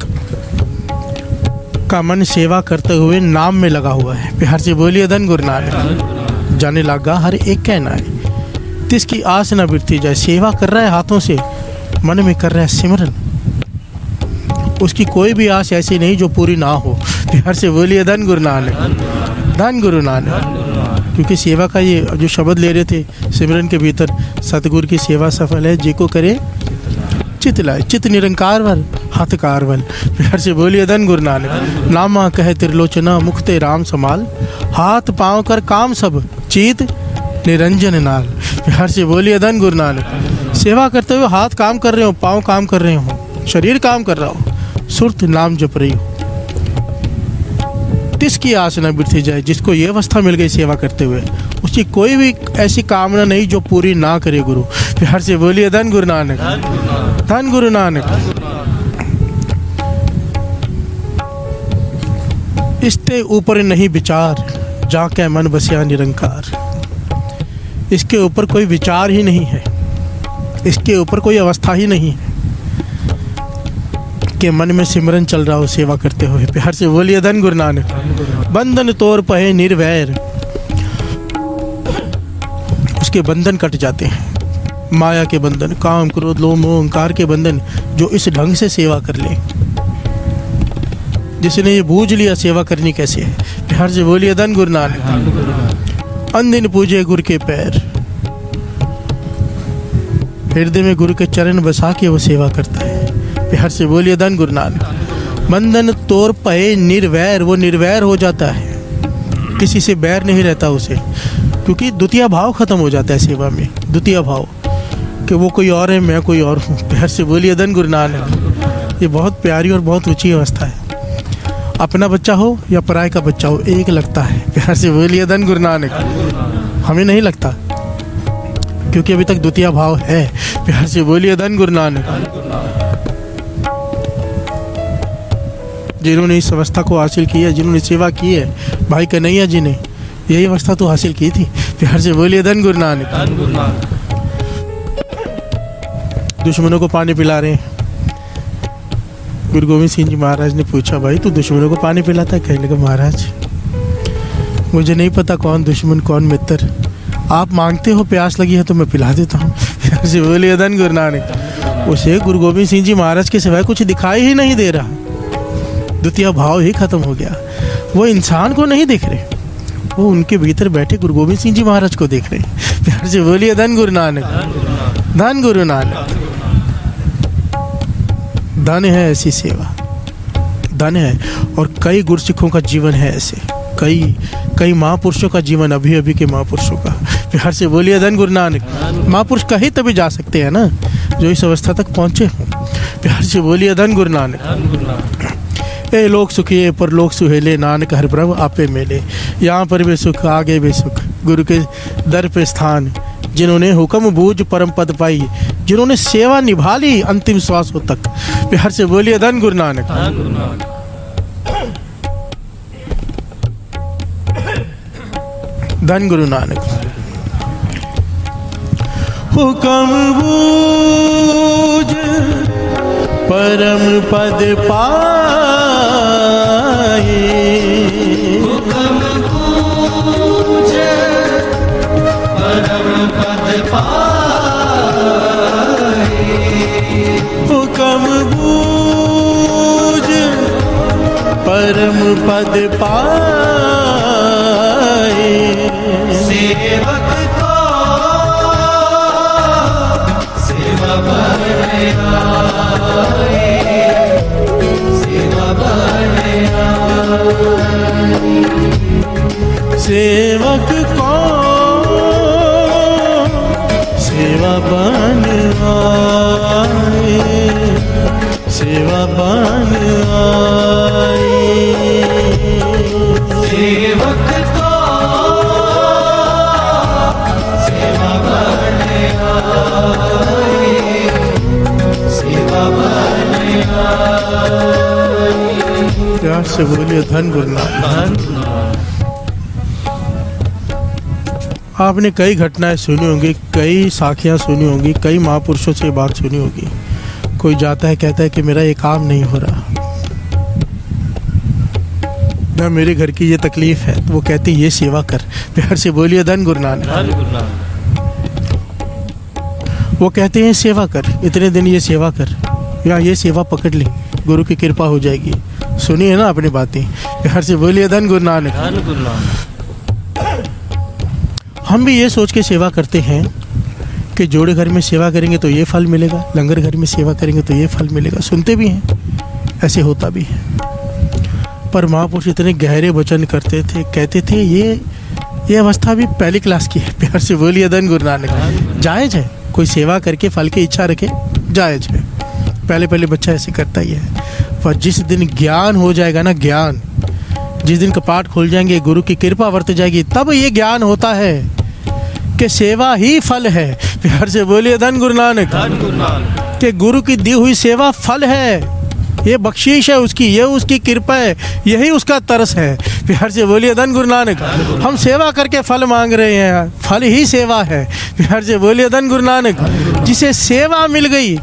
का मन सेवा करते हुए नाम में लगा हुआ है, प्यार से बोलिए धन गुरु नानक। जाने लगा हर एक कहना है, तिसकी आस न बिरती जाए। सेवा कर रहा है हाथों से, मन में कर रहा है सिमरन, उसकी कोई भी आस ऐसी नहीं जो पूरी ना हो। प्यार से बोलिए धन गुरु नानक, धन गुरु नानक। क्योंकि सेवा का ये जो शब्द ले रहे थे सिमरन के भीतर, सतगुरु की सेवा सफल है जेको करे चित लाए। चित निरंकार वर हाथ कारवल। प्यार से बोलिए धन गुरु नानक। नामा कहे त्रिलोचना, मुखते राम समाल, हाथ पाँव कर काम सब, चीत निरंजन नाल। प्यार से बोलिए धन गुरु नानक। सेवा करते हुए हाथ काम कर रहे हो, पाँव काम कर रहे हो, शरीर काम कर रहा हो, सुरत नाम जप रही हो, तिसकी आस न बिरथी जाए। जिसको ये अवस्था मिल गई सेवा करते हुए, उसकी कोई भी ऐसी कामना नहीं जो पूरी ना करे गुरु। प्यार से बोलिए धन गुरु नानक, धन गुरु नानक। इसते ऊपर नहीं विचार, जाके मन बसिया निरंकार। इसके ऊपर कोई विचार ही नहीं है, इसके ऊपर कोई अवस्था ही नहीं है कि मन में सिमरन चल रहा हो सेवा करते हुए। प्यार से बोलिए धन गुरु नानक। बंधन तोड़ पहे निर्वैर, उसके बंधन कट जाते हैं, माया के बंधन, काम क्रोध लोभ मोह अहंकार के बंधन। जो इस ढंग से सेवा कर ले, जिसने ये बूझ लिया सेवा करनी कैसे है, प्यार से बोलिए धन गुरु नानक। अंदिन पूजे गुरु के पैर, हृदय में गुरु के चरण बसा के वो सेवा करता है। प्यार से बोलिए धन गुरु नानक। बंधन तोड़ पए निर्वैर, वो निर्वैर हो जाता है, किसी से बैर नहीं रहता उसे, क्योंकि द्वितीय भाव खत्म हो जाता है सेवा में। द्वितीय भाव कि वो कोई और है, मैं कोई और हूँ। प्यार से बोलिए धन गुरु नानक। ये बहुत प्यारी और बहुत ऊंची अवस्था है। अपना बच्चा हो या पराये का बच्चा हो, एक लगता है। प्यार से बोलिए धन गुरु नानक। हमें नहीं लगता, क्योंकि अभी तक द्वितीय भाव है। प्यार से बोलिए धन गुरु नानक। जिन्होंने इस अवस्था को हासिल किया, जिन्होंने सेवा की है, भाई कन्हैया जी ने यही अवस्था तो हासिल की थी। प्यार से बोलिए धन गुरु नानक। दुश्मनों को पानी पिला रहे हैं। गुरु गोविंद सिंह जी महाराज ने पूछा, भाई तू दुश्मनों को पानी पिलाता है? कहने लगा, महाराज मुझे नहीं पता कौन दुश्मन कौन मित्र, आप मांगते हो प्यास लगी है तो मैं पिला देता हूँ। प्यार से बोलिए धन गुरु नानक। उसे गुरु गोविंद सिंह जी महाराज के सिवाय कुछ दिखाई ही नहीं दे रहा, द्वितीय भाव ही खत्म हो गया। वो इंसान को नहीं देख रहे, वो उनके भीतर बैठे गुरु गोविंद सिंह जी महाराज को देख रहे हैं। प्यार से बोलिए धन गुरु नानक। धन गुरु नानक। धन है ऐसी सेवा, धन है। और कई गुरसिखों का जीवन है ऐसे, कई महापुरुषों का जीवन, अभी अभी के महापुरुषों का। प्यार से बोलिए धन गुरु नानक। महापुरुष कहीं तभी जा सकते हैं ना जो इस अवस्था तक पहुँचे हों। प्यार से बोलिए धन गुरु नानक। ए लोक सुखिए पर लोक सुहेले, नानक हर प्रभु आपे मेले। यहाँ पर भी सुख आगे भी सुख, गुरु के दर पे स्थान। जिन्होंने हुक्म बूझ परम पद पाई, जिन्होंने सेवा निभा ली अंतिम श्वासों तक। प्यार से बोलिए धन गुरु नानक। धन गुरु नानक। हुक्म बूझ परम पद पाए, हुक्म बूझ परम पद पाए, हुक्म बूझ परम पद पाए। सेवक को सेवा बने आए, सेवा बने आए। सेवक को सेवा बन आए, सेवा बन आए। सेवक को सेवा बने आए, सेवा बने आए। प्यार से बोलिए धन गुरु नानक। आपने कई घटनाएं सुनी होंगी, कई साखियां सुनी होंगी, कई महापुरुषों से बात सुनी होगी। कोई जाता है कहता है कि मेरा ये काम नहीं हो रहा, ना मेरे घर की ये तकलीफ है, तो वो कहते ये सेवा कर। प्यार से बोलिए धन गुरु नानक। वो कहते हैं सेवा कर, इतने दिन ये सेवा कर, या ये सेवा पकड़ ले, गुरु की कृपा हो जाएगी। सुनिए ना अपनी बातें। प्यार से बोलिए धन गुरु नानक। हम भी ये सोच के सेवा करते हैं कि जोड़े घर में सेवा करेंगे तो ये फल मिलेगा, लंगर घर में सेवा करेंगे तो ये फल मिलेगा। सुनते भी हैं, ऐसे होता भी है। पर महापुरुष इतने गहरे वचन करते थे, कहते थे ये अवस्था भी पहली क्लास की है। प्यार से बोलिए धन गुरु नानक। जायज़ है, कोई सेवा करके फल की इच्छा रखे, जायज़ है। पहले बच्चा ऐसे करता ही है। पर जिस दिन ज्ञान हो जाएगा ना, ज्ञान, जिस दिन कपाट खुल जाएंगे, गुरु की कृपा वर्त जाएगी, तब ये ज्ञान होता है कि सेवा ही फल है। प्यार से बोलिए धन गुरु नानक। कि गुरु की दी हुई सेवा फल है, ये बख्शीश है उसकी, ये उसकी कृपा है, यही उसका तरस है। प्यार से बोलिए धन गुरु नानक। हम सेवा करके फल मांग रहे हैं, फल ही सेवा है। प्यार से बोलिए धन गुरु नानक। जिसे सेवा मिल गई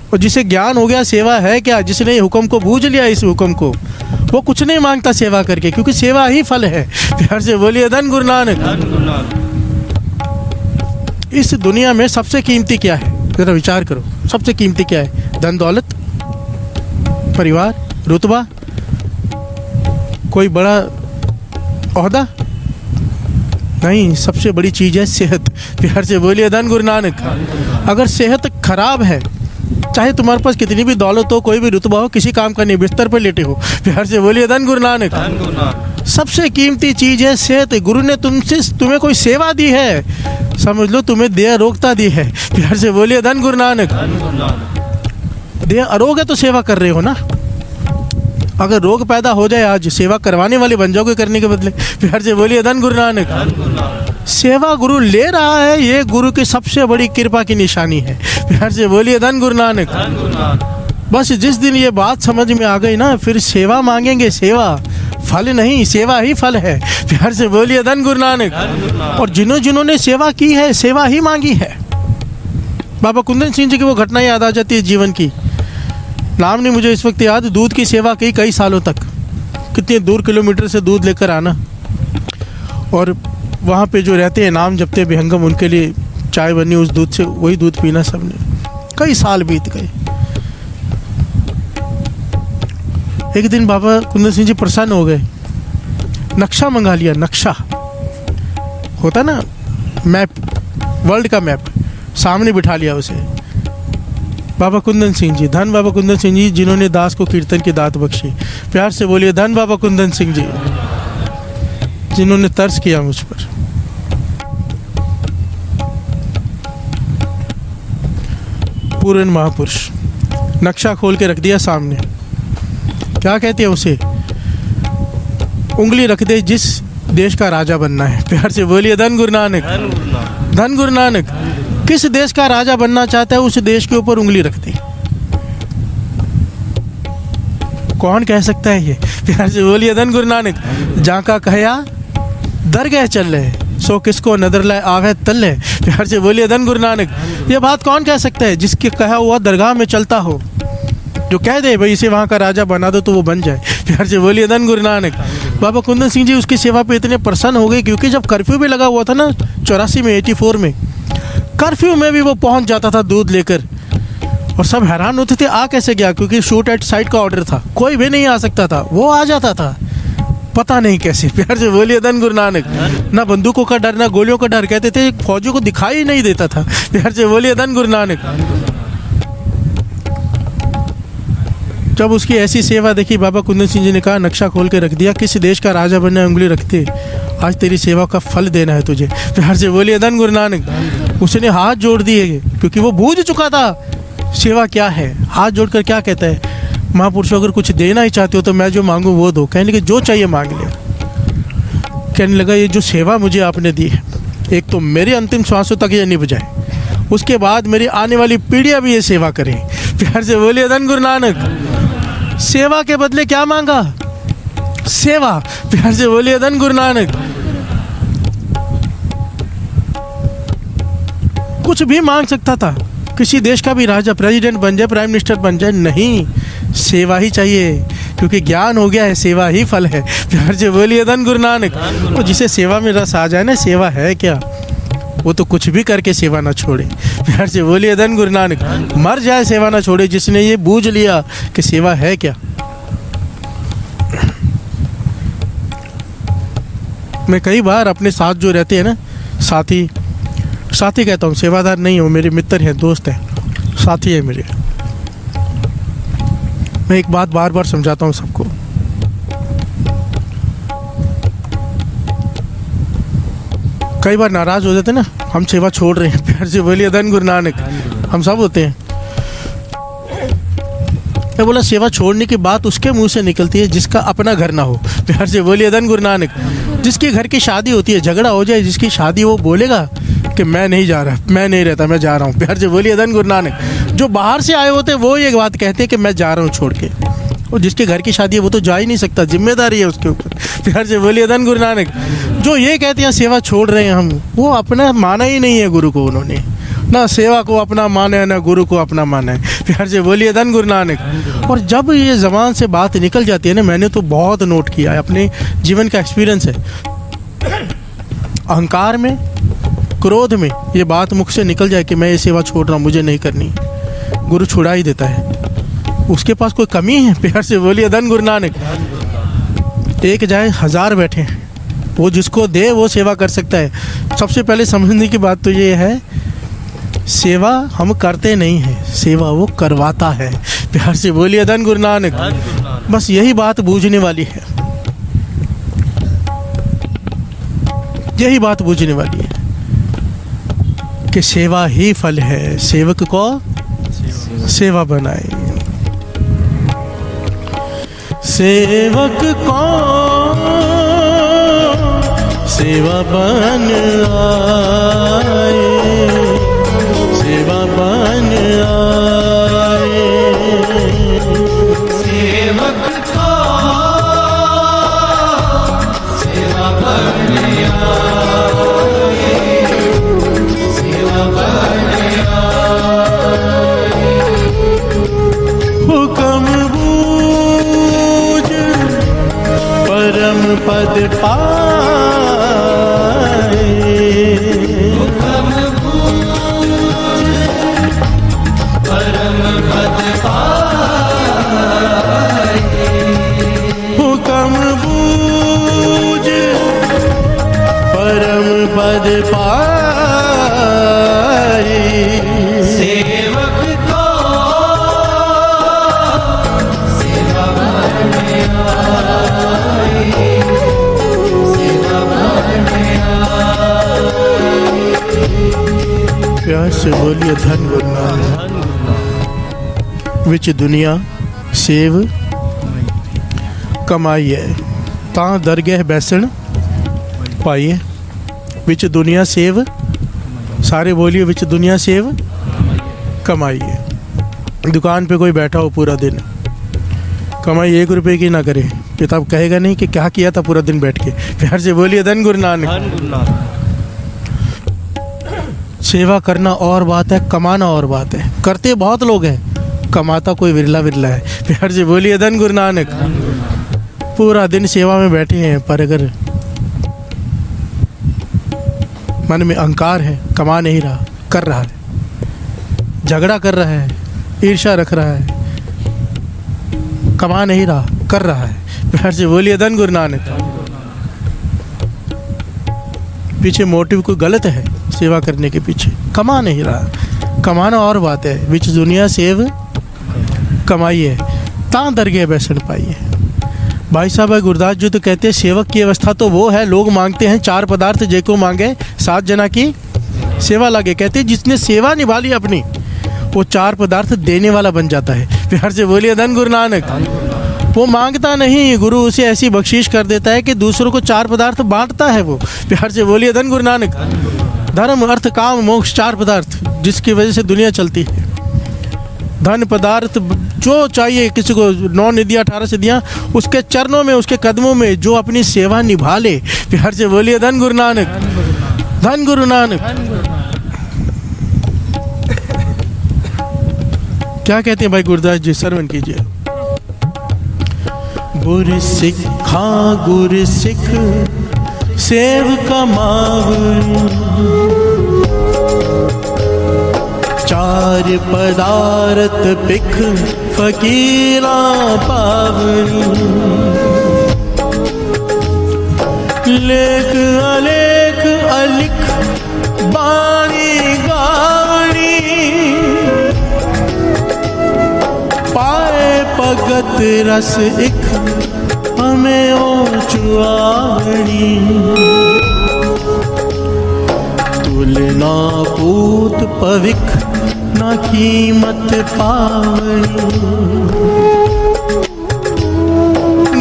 और जिसे ज्ञान हो गया सेवा है क्या, जिसने हुक्म को बूझ लिया, इस हुक्म को, वो कुछ नहीं मांगता सेवा करके, क्योंकि सेवा ही फल है। प्यार से बोलिए धन गुरु नानक। इस दुनिया में सबसे कीमती क्या है, जरा विचार करो। सबसे कीमती क्या है? धन दौलत, परिवार, रुतबा, कोई बड़ा ओहदा नहीं, सबसे बड़ी चीज़ है सेहत। प्यार से बोलिए धन गुरु नानक। अगर सेहत खराब है, चाहे तुम्हारे पास कितनी भी दौलत हो, कोई भी रुतबा हो, किसी काम का नहीं, बिस्तर पर लेटे हो, प्यार से बोलिए धन गुरु नानक। सबसे कीमती चीज़ है सेहत। गुरु ने तुम्हें कोई सेवा दी है, समझ लो तुम्हें देह अरोगता दी है। प्यार से बोलिए धन गुरु नानक। देह अरोग है तो सेवा कर रहे हो ना। अगर रोग पैदा हो जाए, आज सेवा करवाने वाले बन जाओगे करने के बदले। प्यार से बोलिए धन गुरु नानक। सेवा गुरु ले रहा है, ये गुरु की सबसे बड़ी कृपा की निशानी है। प्यार से बोलिए धन गुरु नानक। बस जिस दिन ये बात समझ में आ गई ना, फिर सेवा मांगेंगे, सेवा फल नहीं, सेवा ही फल है। प्यार से बोलिए धन गुरु नानक। और जिन्होंने सेवा की है, सेवा ही मांगी है। बाबा कुंदन सिंह जी की वो घटना याद आ जाती है जीवन की। नाम नहीं मुझे इस वक्त याद। दूध की सेवा की कई सालों तक, कितने दूर किलोमीटर से दूध लेकर आना, और वहाँ पे जो रहते हैं नाम जपते विहंगम, उनके लिए चाय बनी उस दूध से, वही दूध पीना सबने। कई साल बीत गए। एक दिन बाबा कुंदन सिंह जी प्रसन्न हो गए, नक्शा मंगा लिया। नक्शा होता ना, मैप, वर्ल्ड का मैप, सामने बिठा लिया उसे। बाबा कुंदन सिंह जी, धन बाबा कुंदन सिंह जी, जिन्होंने दास को कीर्तन की दात बख्शी। प्यार से बोलिए धन बाबा कुंदन सिंह जी, जिन्होंने तर्स किया मुझ पर। पूर्ण महापुरुष। नक्शा खोल के रख दिया सामने। क्या कहते हैं उसे? उंगली रख दे जिस देश का राजा बनना है। प्यार से बोलिए धन गुरु नानक। धन गुरु नानक। किस देश का राजा बनना चाहता है, उस देश के ऊपर उंगली रख दे। कौन कह सकता है ये? प्यार से बोलिए धन गुरु नानक। जहाँ का कहया दरगाह चल रहे, सो किसको नदर लाए आवे तल है। प्यार से बोलिए धन गुरु नानक। ये बात कौन कह सकता है? जिसके कहा हुआ दरगाह में चलता हो, जो कह दे भाई इसे वहाँ का राजा बना दो तो वो बन जाए। प्यार से बोलिए धन गुरु नानक। बाबा कुंदन सिंह जी उसकी सेवा पे इतने प्रसन्न हो गए, क्योंकि जब कर्फ्यू भी लगा हुआ था ना 84 में, 84 में, कर्फ्यू में भी वो पहुंच जाता था दूध लेकर, और सब हैरान होते थे आ कैसे गया, क्योंकि शूट एट साइड का ऑर्डर था, कोई भी नहीं आ सकता था, वो आ जाता था, पता नहीं कैसे। प्यार से बोलिए धन गुरु नानक। ना बंदूकों का डर, ना गोलियों का डर। कहते थे फौजियों को दिखाई नहीं देता था। प्यार से बोलिए धन गुरु नानक। जब उसकी ऐसी सेवा देखी, बाबा कुंदन सिंह जी ने कहा, नक्शा खोल के रख दिया, किस देश का राजा बनना है उंगली रखते, आज तेरी सेवा का फल देना है तुझे। प्यार से बोलिए धन गुरु नानक। उसने हाथ जोड़ दिए, क्योंकि वो बूझ चुका था सेवा क्या है। हाथ जोड़कर क्या कहता है, महापुरुषों अगर कुछ देना ही चाहते हो तो मैं जो मांगू वो दो। कहने लगे जो चाहिए मांग ले। कहने लगा ये जो सेवा मुझे आपने दी है, एक तो मेरे अंतिम श्वासों तक ये निभ जाए, उसके बाद मेरी आने वाली पीढ़ियाँ भी ये सेवा करें। प्यार से बोलिए धन गुरु नानक। सेवा के बदले क्या मांगा? सेवा। प्यार से बोलिए धन गुरु नानक। कुछ भी मांग सकता था, किसी देश का भी राजा, प्रेसिडेंट बन जाए, प्राइम मिनिस्टर बन जाए, नहीं, सेवा ही चाहिए, क्योंकि ज्ञान हो गया है, सेवा ही फल है। प्यार से बोलिए धन गुरु नानक। और जिसे सेवा में रस आ जाए ना, सेवा है क्या, वो तो कुछ भी करके सेवा ना छोड़े। प्यार से बोलिए धन गुरु नानक। मर जाए सेवा ना छोड़े, जिसने ये बूझ लिया कि सेवा है क्या। मैं कई बार अपने साथ जो रहते हैं ना, साथी कहता हूँ, सेवादार नहीं हो, मेरे मित्र हैं, दोस्त हैं, साथी है मेरे। मैं एक बात बार बार समझाता हूँ सबको, कई बार नाराज हो जाते ना, हम सेवा छोड़ रहे हैं। प्यार से बोलिए धन गुरु नानक। हम सब होते हैं। मैं बोला सेवा छोड़ने की बात उसके मुंह से निकलती है जिसका अपना घर ना हो। प्यार से बोलिए धन गुरु नानक। जिसके घर की शादी होती है, झगड़ा हो जाए जिसकी शादी, वो बोलेगा कि मैं नहीं जा रहा, मैं नहीं रहता, मैं जा रहा हूँ। प्यार से बोलिए धन गुरु नानक। जो बाहर से आए होते हैं वो ये बात कहते हैं कि मैं जा रहा हूँ छोड़ के, और जिसके घर की शादी है वो तो जा ही नहीं सकता, जिम्मेदारी है उसके ऊपर। प्यार से बोलिए धन गुरु नानक। जो ये कहते हैं सेवा छोड़ रहे हैं हम, वो अपना माना ही नहीं है गुरु को, उन्होंने ना सेवा को अपना माना है, ना गुरु को अपना माना है। प्यार से बोलिए धन गुरु नानक। और जब ये ज़बान से बात निकल जाती है ना, मैंने तो बहुत नोट किया है, अपने जीवन का एक्सपीरियंस है, अहंकार में, क्रोध में ये बात मुख से निकल जाए कि मैं ये सेवा छोड़ रहा हूँ, मुझे नहीं करनी, गुरु छुड़ा ही देता है। उसके पास कोई कमी है? प्यार से बोलिए धन गुरु नानक। एक जाए 1000 बैठे हैं, वो जिसको दे वो सेवा कर सकता है। सबसे पहले समझने की बात तो ये है, सेवा हम करते नहीं हैं, सेवा वो करवाता है। प्यार से बोलिए धन गुरु नानक। बस यही बात बूझने वाली है, यही बात बूझने वाली है कि सेवा ही फल है, सेवक को सेवा बनाए। सेवक को सेवा बन आए, सेवा बन आए। सेवक को सेवा बन आए, सेवा बन आए। हुक्म बूझ परम पद पाए, हुक्म बूझ परम पद पाए, हुक्म बूझ परम पद पाए। सेवक को सेवा बन आए, सेवा बन आए। प्यार से बोलिए धन गुरु नानक। विच दुनिया सेव कमाइए, तां दरगह बैसण पाइए। विच दुनिया सेव, सारे बोलिए विच दुनिया सेव कमाइए। दुकान पे कोई बैठा हो पूरा दिन, कमाई 1 रुपए की ना करे, किताब कहेगा नहीं कि क्या किया था पूरा दिन बैठ के। प्यार से बोलिए धन गुरु नानक। सेवा करना और बात है, कमाना और बात है। करते बहुत लोग हैं, कमाता कोई विरला विरला है। प्यार से बोलिए धन गुरु नानक। पूरा दिन सेवा में बैठे हैं, पर अगर मन में अहंकार है, कमा नहीं रहा, कर रहा है, झगड़ा कर रहा है, ईर्ष्या रख रहा है, कमा नहीं रहा, कर रहा है। प्यार से बोलिए धन गुरु नानक। पीछे मोटिव कोई गलत है, सेवा करने के पीछे कमा नहीं रहा। कमाना और बात है। विच दुनिया सेव कमाइए, तां दरगह बैसण पाइए। भाई साहब गुरदास जी तो कहते हैं सेवक की अवस्था तो वो है, लोग मांगते हैं 4 पदार्थ, जेको मांगे 7 जना की सेवा लागे। कहते हैं जिसने सेवा निभा ली अपनी, वो 4 पदार्थ देने वाला बन जाता है। प्यार से बोलिए धन गुरु नानक। वो मांगता नहीं, गुरु उसे ऐसी बख्शीश कर देता है कि दूसरों को 4 पदार्थ बांटता है वो। प्यार से बोलिए धन गुरु नानक। धर्म अर्थ काम मोक्ष 4 पदार्थ जिसकी वजह से दुनिया चलती है। धन पदार्थ जो चाहिए किसी को, 9 निधियाँ 18 सिद्धियाँ, उसके चरणों में, उसके कदमों में जो अपनी सेवा निभा ले। प्यार से बोलिए धन गुरु नानक। धन गुरु नानक। क्या कहते हैं भाई गुरदास जी, श्रवण कीजिए। गुर सिखा गुर सिख सेव कमावनी, 4 पदार्थ पिख फकीरा पावनी। लेख अलेख अलिख बाणी गावनी, पाए भगत रस इक हमें ओ चुआवनी। तुलना पूत पविख ना कीमत पावनी,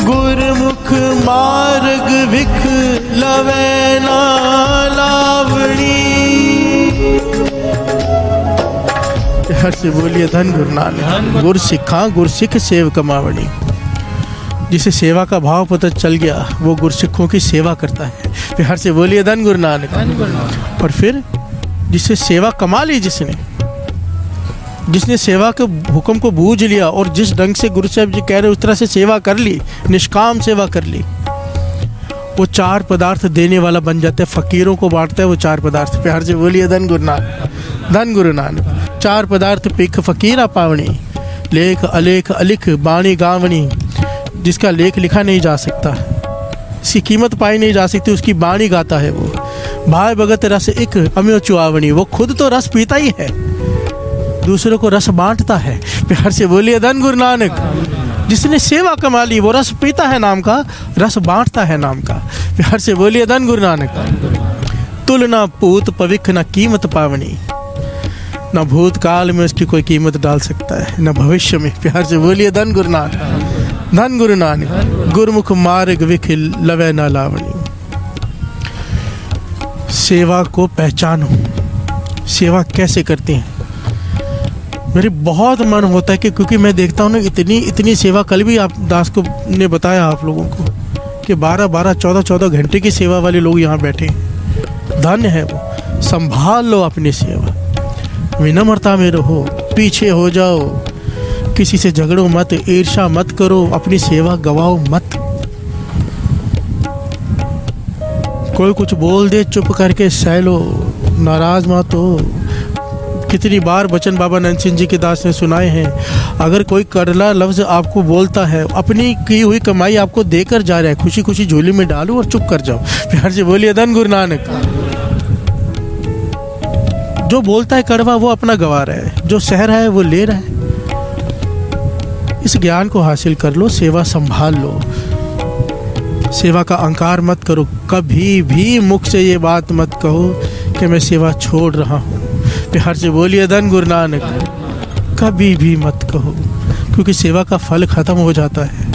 गुरमुख मार्ग विख लवे ना लावणी। हर से बोलिए धन गुरु नानक। गुर सिखा गुर सिख सेव कमावणी। जिसे सेवा का भाव पता चल गया वो गुरसिखों की सेवा करता है। प्यार से बोलिए धन गुरु नानक। और फिर जिसे सेवा कमा ली, जिसने सेवा के हुक्म को बूझ लिया और जिस ढंग से गुरु साहब जी कह रहे उस तरह से सेवा कर ली, निष्काम सेवा कर ली, वो 4 पदार्थ देने वाला बन जाता है। फकीरों को बांटता है वो 4 पदार्थ। प्यार से बोलिए धन गुरु नानक। धन गुरु नानक। 4 पदार्थ पिख फकीरा पावनी। लेख अलेख अलिख बाणी गावणी, जिसका लेख लिखा नहीं जा सकता, इसकी कीमत पाई नहीं जा सकती, उसकी बाणी गाता है वो। भाई भगत रस एक अम्यो चुआवनी, वो खुद तो रस पीता ही है, दूसरों को रस बांटता है। प्यार से बोलिए धन गुरु नानक। जिसने सेवा कमा ली वो रस पीता है नाम का, रस बांटता है नाम का। प्यार से बोलिए धन गुरु नानक। तुलना पूत पविख न कीमत पावनी, न भूतकाल में उसकी कोई कीमत डाल सकता है, न भविष्य में। प्यार से बोलिए धन गुरु नानक। धन गुरु नानक। गुरुमुख मार्ग विख लवे न लावणी। सेवा को पहचानो, सेवा कैसे करते हैं। मेरे बहुत मन होता है कि क्योंकि मैं देखता हूँ ना इतनी सेवा, कल भी आप दास को ने बताया आप लोगों को कि 12-12, 14-14 घंटे की सेवा वाले लोग यहाँ बैठे हैं। धन्य है वो। संभाल लो अपनी सेवा, विनम्रता में रहो, पीछे हो जाओ, किसी से झगड़ो मत, ईर्ष्या मत करो, अपनी सेवा गवाओ मत। कोई कुछ बोल दे चुप करके सह लो, नाराज मत हो। कितनी बार वचन बाबा नंद सिंह जी के दास ने सुनाए हैं, अगर कोई कड़ला लफ्ज आपको बोलता है, अपनी की हुई कमाई आपको देकर जा रहा है, खुशी खुशी झोली में डालो और चुप कर जाओ। प्यार से बोलिए धन गुरु नानक। जो बोलता है कड़वा वो अपना गवा रहा है, जो सह रहा है वो ले रहा है। इस ज्ञान को हासिल कर लो, सेवा संभाल लो, सेवा का अहंकार मत करो। कभी भी मुख से ये बात मत कहो कि मैं सेवा छोड़ रहा हूँ। प्यार से बोलिए धन गुरु नानक। कभी भी मत कहो, क्योंकि सेवा का फल खत्म हो जाता है।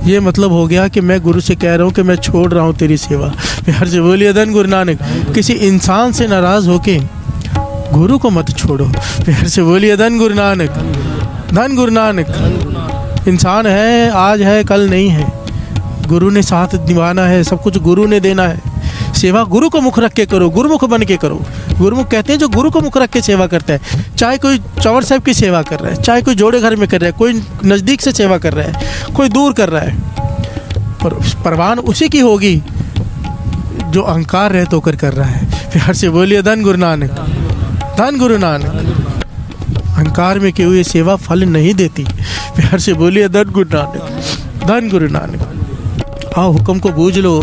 ये मतलब हो गया कि मैं गुरु से कह रहा हूँ कि मैं छोड़ रहा हूँ तेरी सेवा। प्यार से बोलिए धन गुरु नानक। किसी इंसान से नाराज होके गुरु को मत छोड़ो। प्यार से बोलिए धन गुरु नानक। धन गुरु नानक। इंसान है, आज है कल नहीं है, गुरु ने साथ निभाना है, सब कुछ गुरु ने देना है। सेवा गुरु को मुख रख के करो, गुरुमुख बन के करो। गुरुमुख कहते हैं जो गुरु को मुख रख के सेवा करता है, चाहे कोई चौवर साहब की सेवा कर रहा है, चाहे कोई जोड़े घर में कर रहा है, कोई नज़दीक से सेवा कर रहा है, कोई दूर कर रहा है, पर परवान उसी की होगी जो अहंकार रहते होकर कर रहा है। प्यार से बोलिए धन गुरु नानक। धन गुरु नानक। अहंकार में की हुई सेवा फल नहीं देती। प्यार से बोलिए धन गुरु नानक। धन गुरु नानक। आओ हुक्म को बूझ लो।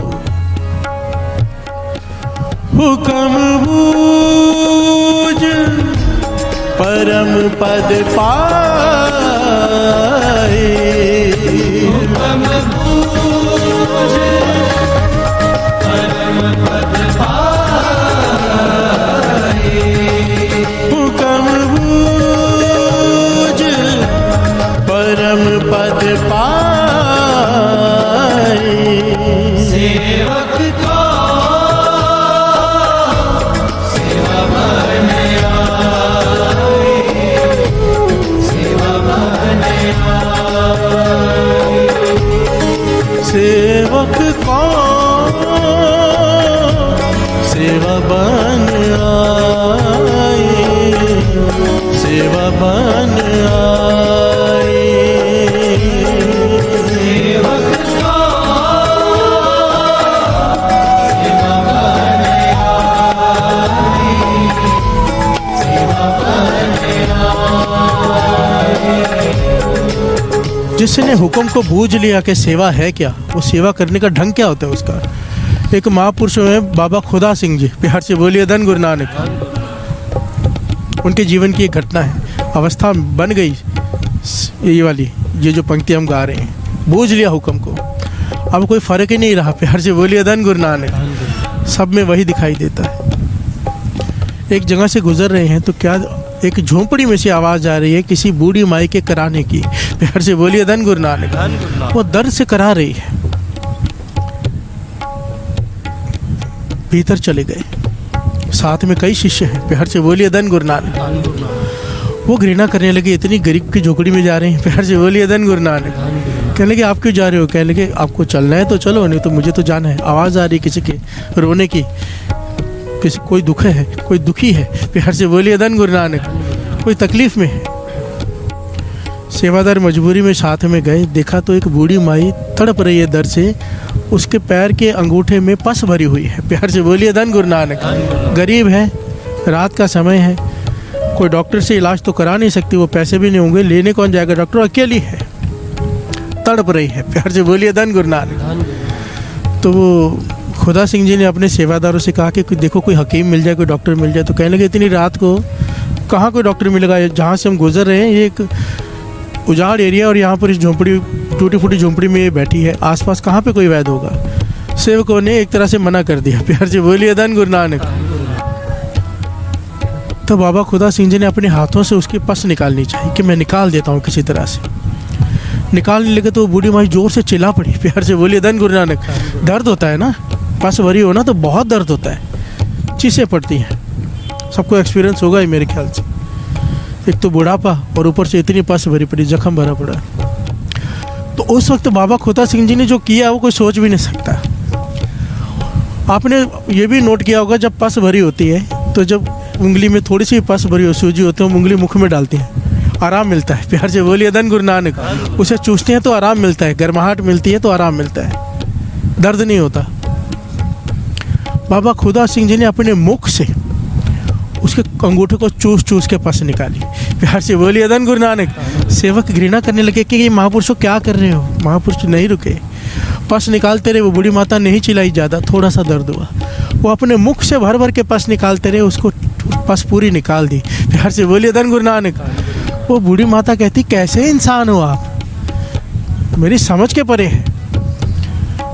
हुक्म बूझ परम पद पाए। हुक्म बूझ परम पद पाए। हुक्म बूझ परम पद पाए। सेवक को सेवक को सेवा बन आए। सेवा बन आए। सेवक को सेवा बन आए। सेवा बन आए। जिसने हुक्म को बूझ लिया कि सेवा है क्या, वो सेवा करने का ढंग क्या होता है उसका। एक महापुरुष है बाबा खुदा सिंह जी। प्यार से बोलिए धन गुरु नानक। उनके जीवन की एक घटना है, अवस्था बन गई ये वाली, ये जो पंक्ति हम गा रहे हैं, बूझ लिया हुक्म को, अब कोई फ़र्क ही नहीं रहा। प्यार से बोलिए धन गुरु नानक। सब में वही दिखाई देता है। एक जगह से गुजर रहे हैं तो क्या एक झोंपड़ी में से आवाज़ आ रही है किसी बूढ़ी माई के कराने की। प्यार से बोलिए धन गुरु नानक। वो दर्द से करा रही है। भीतर चले गए, साथ में कई शिष्य हैं। प्यार से बोलिए धन गुरु नानक। वो घृणा करने लगे, इतनी गरीब की झोपड़ी में जा रहे हैं। प्यार से बोलिए धन गुरु नानक। कहने लगे आप क्यों जा रहे हो? कहने लगे आपको चलना है तो चलो, नहीं तो मुझे तो जाना है। आवाज़ आ रही किसी के रोने की, किसी कोई दुख है, कोई दुखी है। प्यार से बोलिए धन गुरु नानक। कोई तकलीफ में है। सेवादार मजबूरी में साथ में गए, देखा तो एक बूढ़ी माई तड़प रही है दर्द से, उसके पैर के अंगूठे में पस भरी हुई है। प्यार से बोलिए धन गुरु नानक। गरीब है, रात का समय है, कोई डॉक्टर से इलाज तो करा नहीं सकती, वो पैसे भी नहीं होंगे, लेने कौन जाएगा, डॉक्टर अकेली है, तड़प रही है। प्यार से बोलिए धन गुरु नानक। तो वो खुदा सिंह जी ने अपने सेवादारों से कहा कि देखो कोई हकीम मिल जाए, कोई डॉक्टर मिल जाए। तो कहने लगे इतनी रात को कहाँ कोई डॉक्टर मिलेगा, जहाँ से हम गुजर रहे हैं ये एक उजाड़ एरिया और यहाँ पर इस झोंपड़ी, टूटी फूटी झोंपड़ी में ये बैठी है, आसपास कहाँ पे कोई वैद्य होगा। सेवकों ने एक तरह से मना कर दिया। प्यार से बोलिए धन गुरु नानक। तो बाबा खुदा सिंह जी ने अपने हाथों से उसकी पस निकालनी चाहिए कि मैं निकाल देता हूँ किसी तरह से। निकालने लगे तो वो बूढ़ी माई जोर से चिल्ला पड़ी। प्यार से बोलिए धन गुरु नानक। दर्द होता है ना, पस भरी हो ना तो बहुत दर्द होता है, चीसें पड़ती हैं, सबको एक्सपीरियंस होगा ही मेरे ख्याल से। एक तो बुढ़ापा और ऊपर से इतनी पस भरी पड़ी, जख्म भरा पड़ा। तो उस वक्त बाबा खुदा सिंह जी ने जो किया वो कोई सोच भी नहीं सकता। आपने ये भी नोट किया होगा, जब पस भरी होती है तो जब उंगली में थोड़ी सी पस भरी हो, सूजी होती है, हम उंगली मुख में डालते हैं, आराम मिलता है। प्यार से बोलिए धन गुरु नानक। उसे चूसते हैं तो आराम मिलता है, गर्माहट मिलती है तो आराम मिलता है, दर्द नहीं होता। बाबा खुदा सिंह जी ने अपने मुख से उसके अंगूठे को चूस चूस के पस निकाली। प्यार से बोलिए धन गुरु नानक। सेवक घृणा करने लगे कि ये महापुरुषों क्या कर रहे हो। महापुरुष नहीं रुके, पस निकालते रहे। वो बूढ़ी माता नहीं चिल्लाई ज़्यादा, थोड़ा सा दर्द हुआ, वो अपने मुख से भर भर के पस निकालते रहे, उसको पस पूरी निकाल दी। प्यार से बोलिए धन गुरु नानक। वो बूढ़ी माता कहती कैसे इंसान हो आप, मेरी समझ के परे है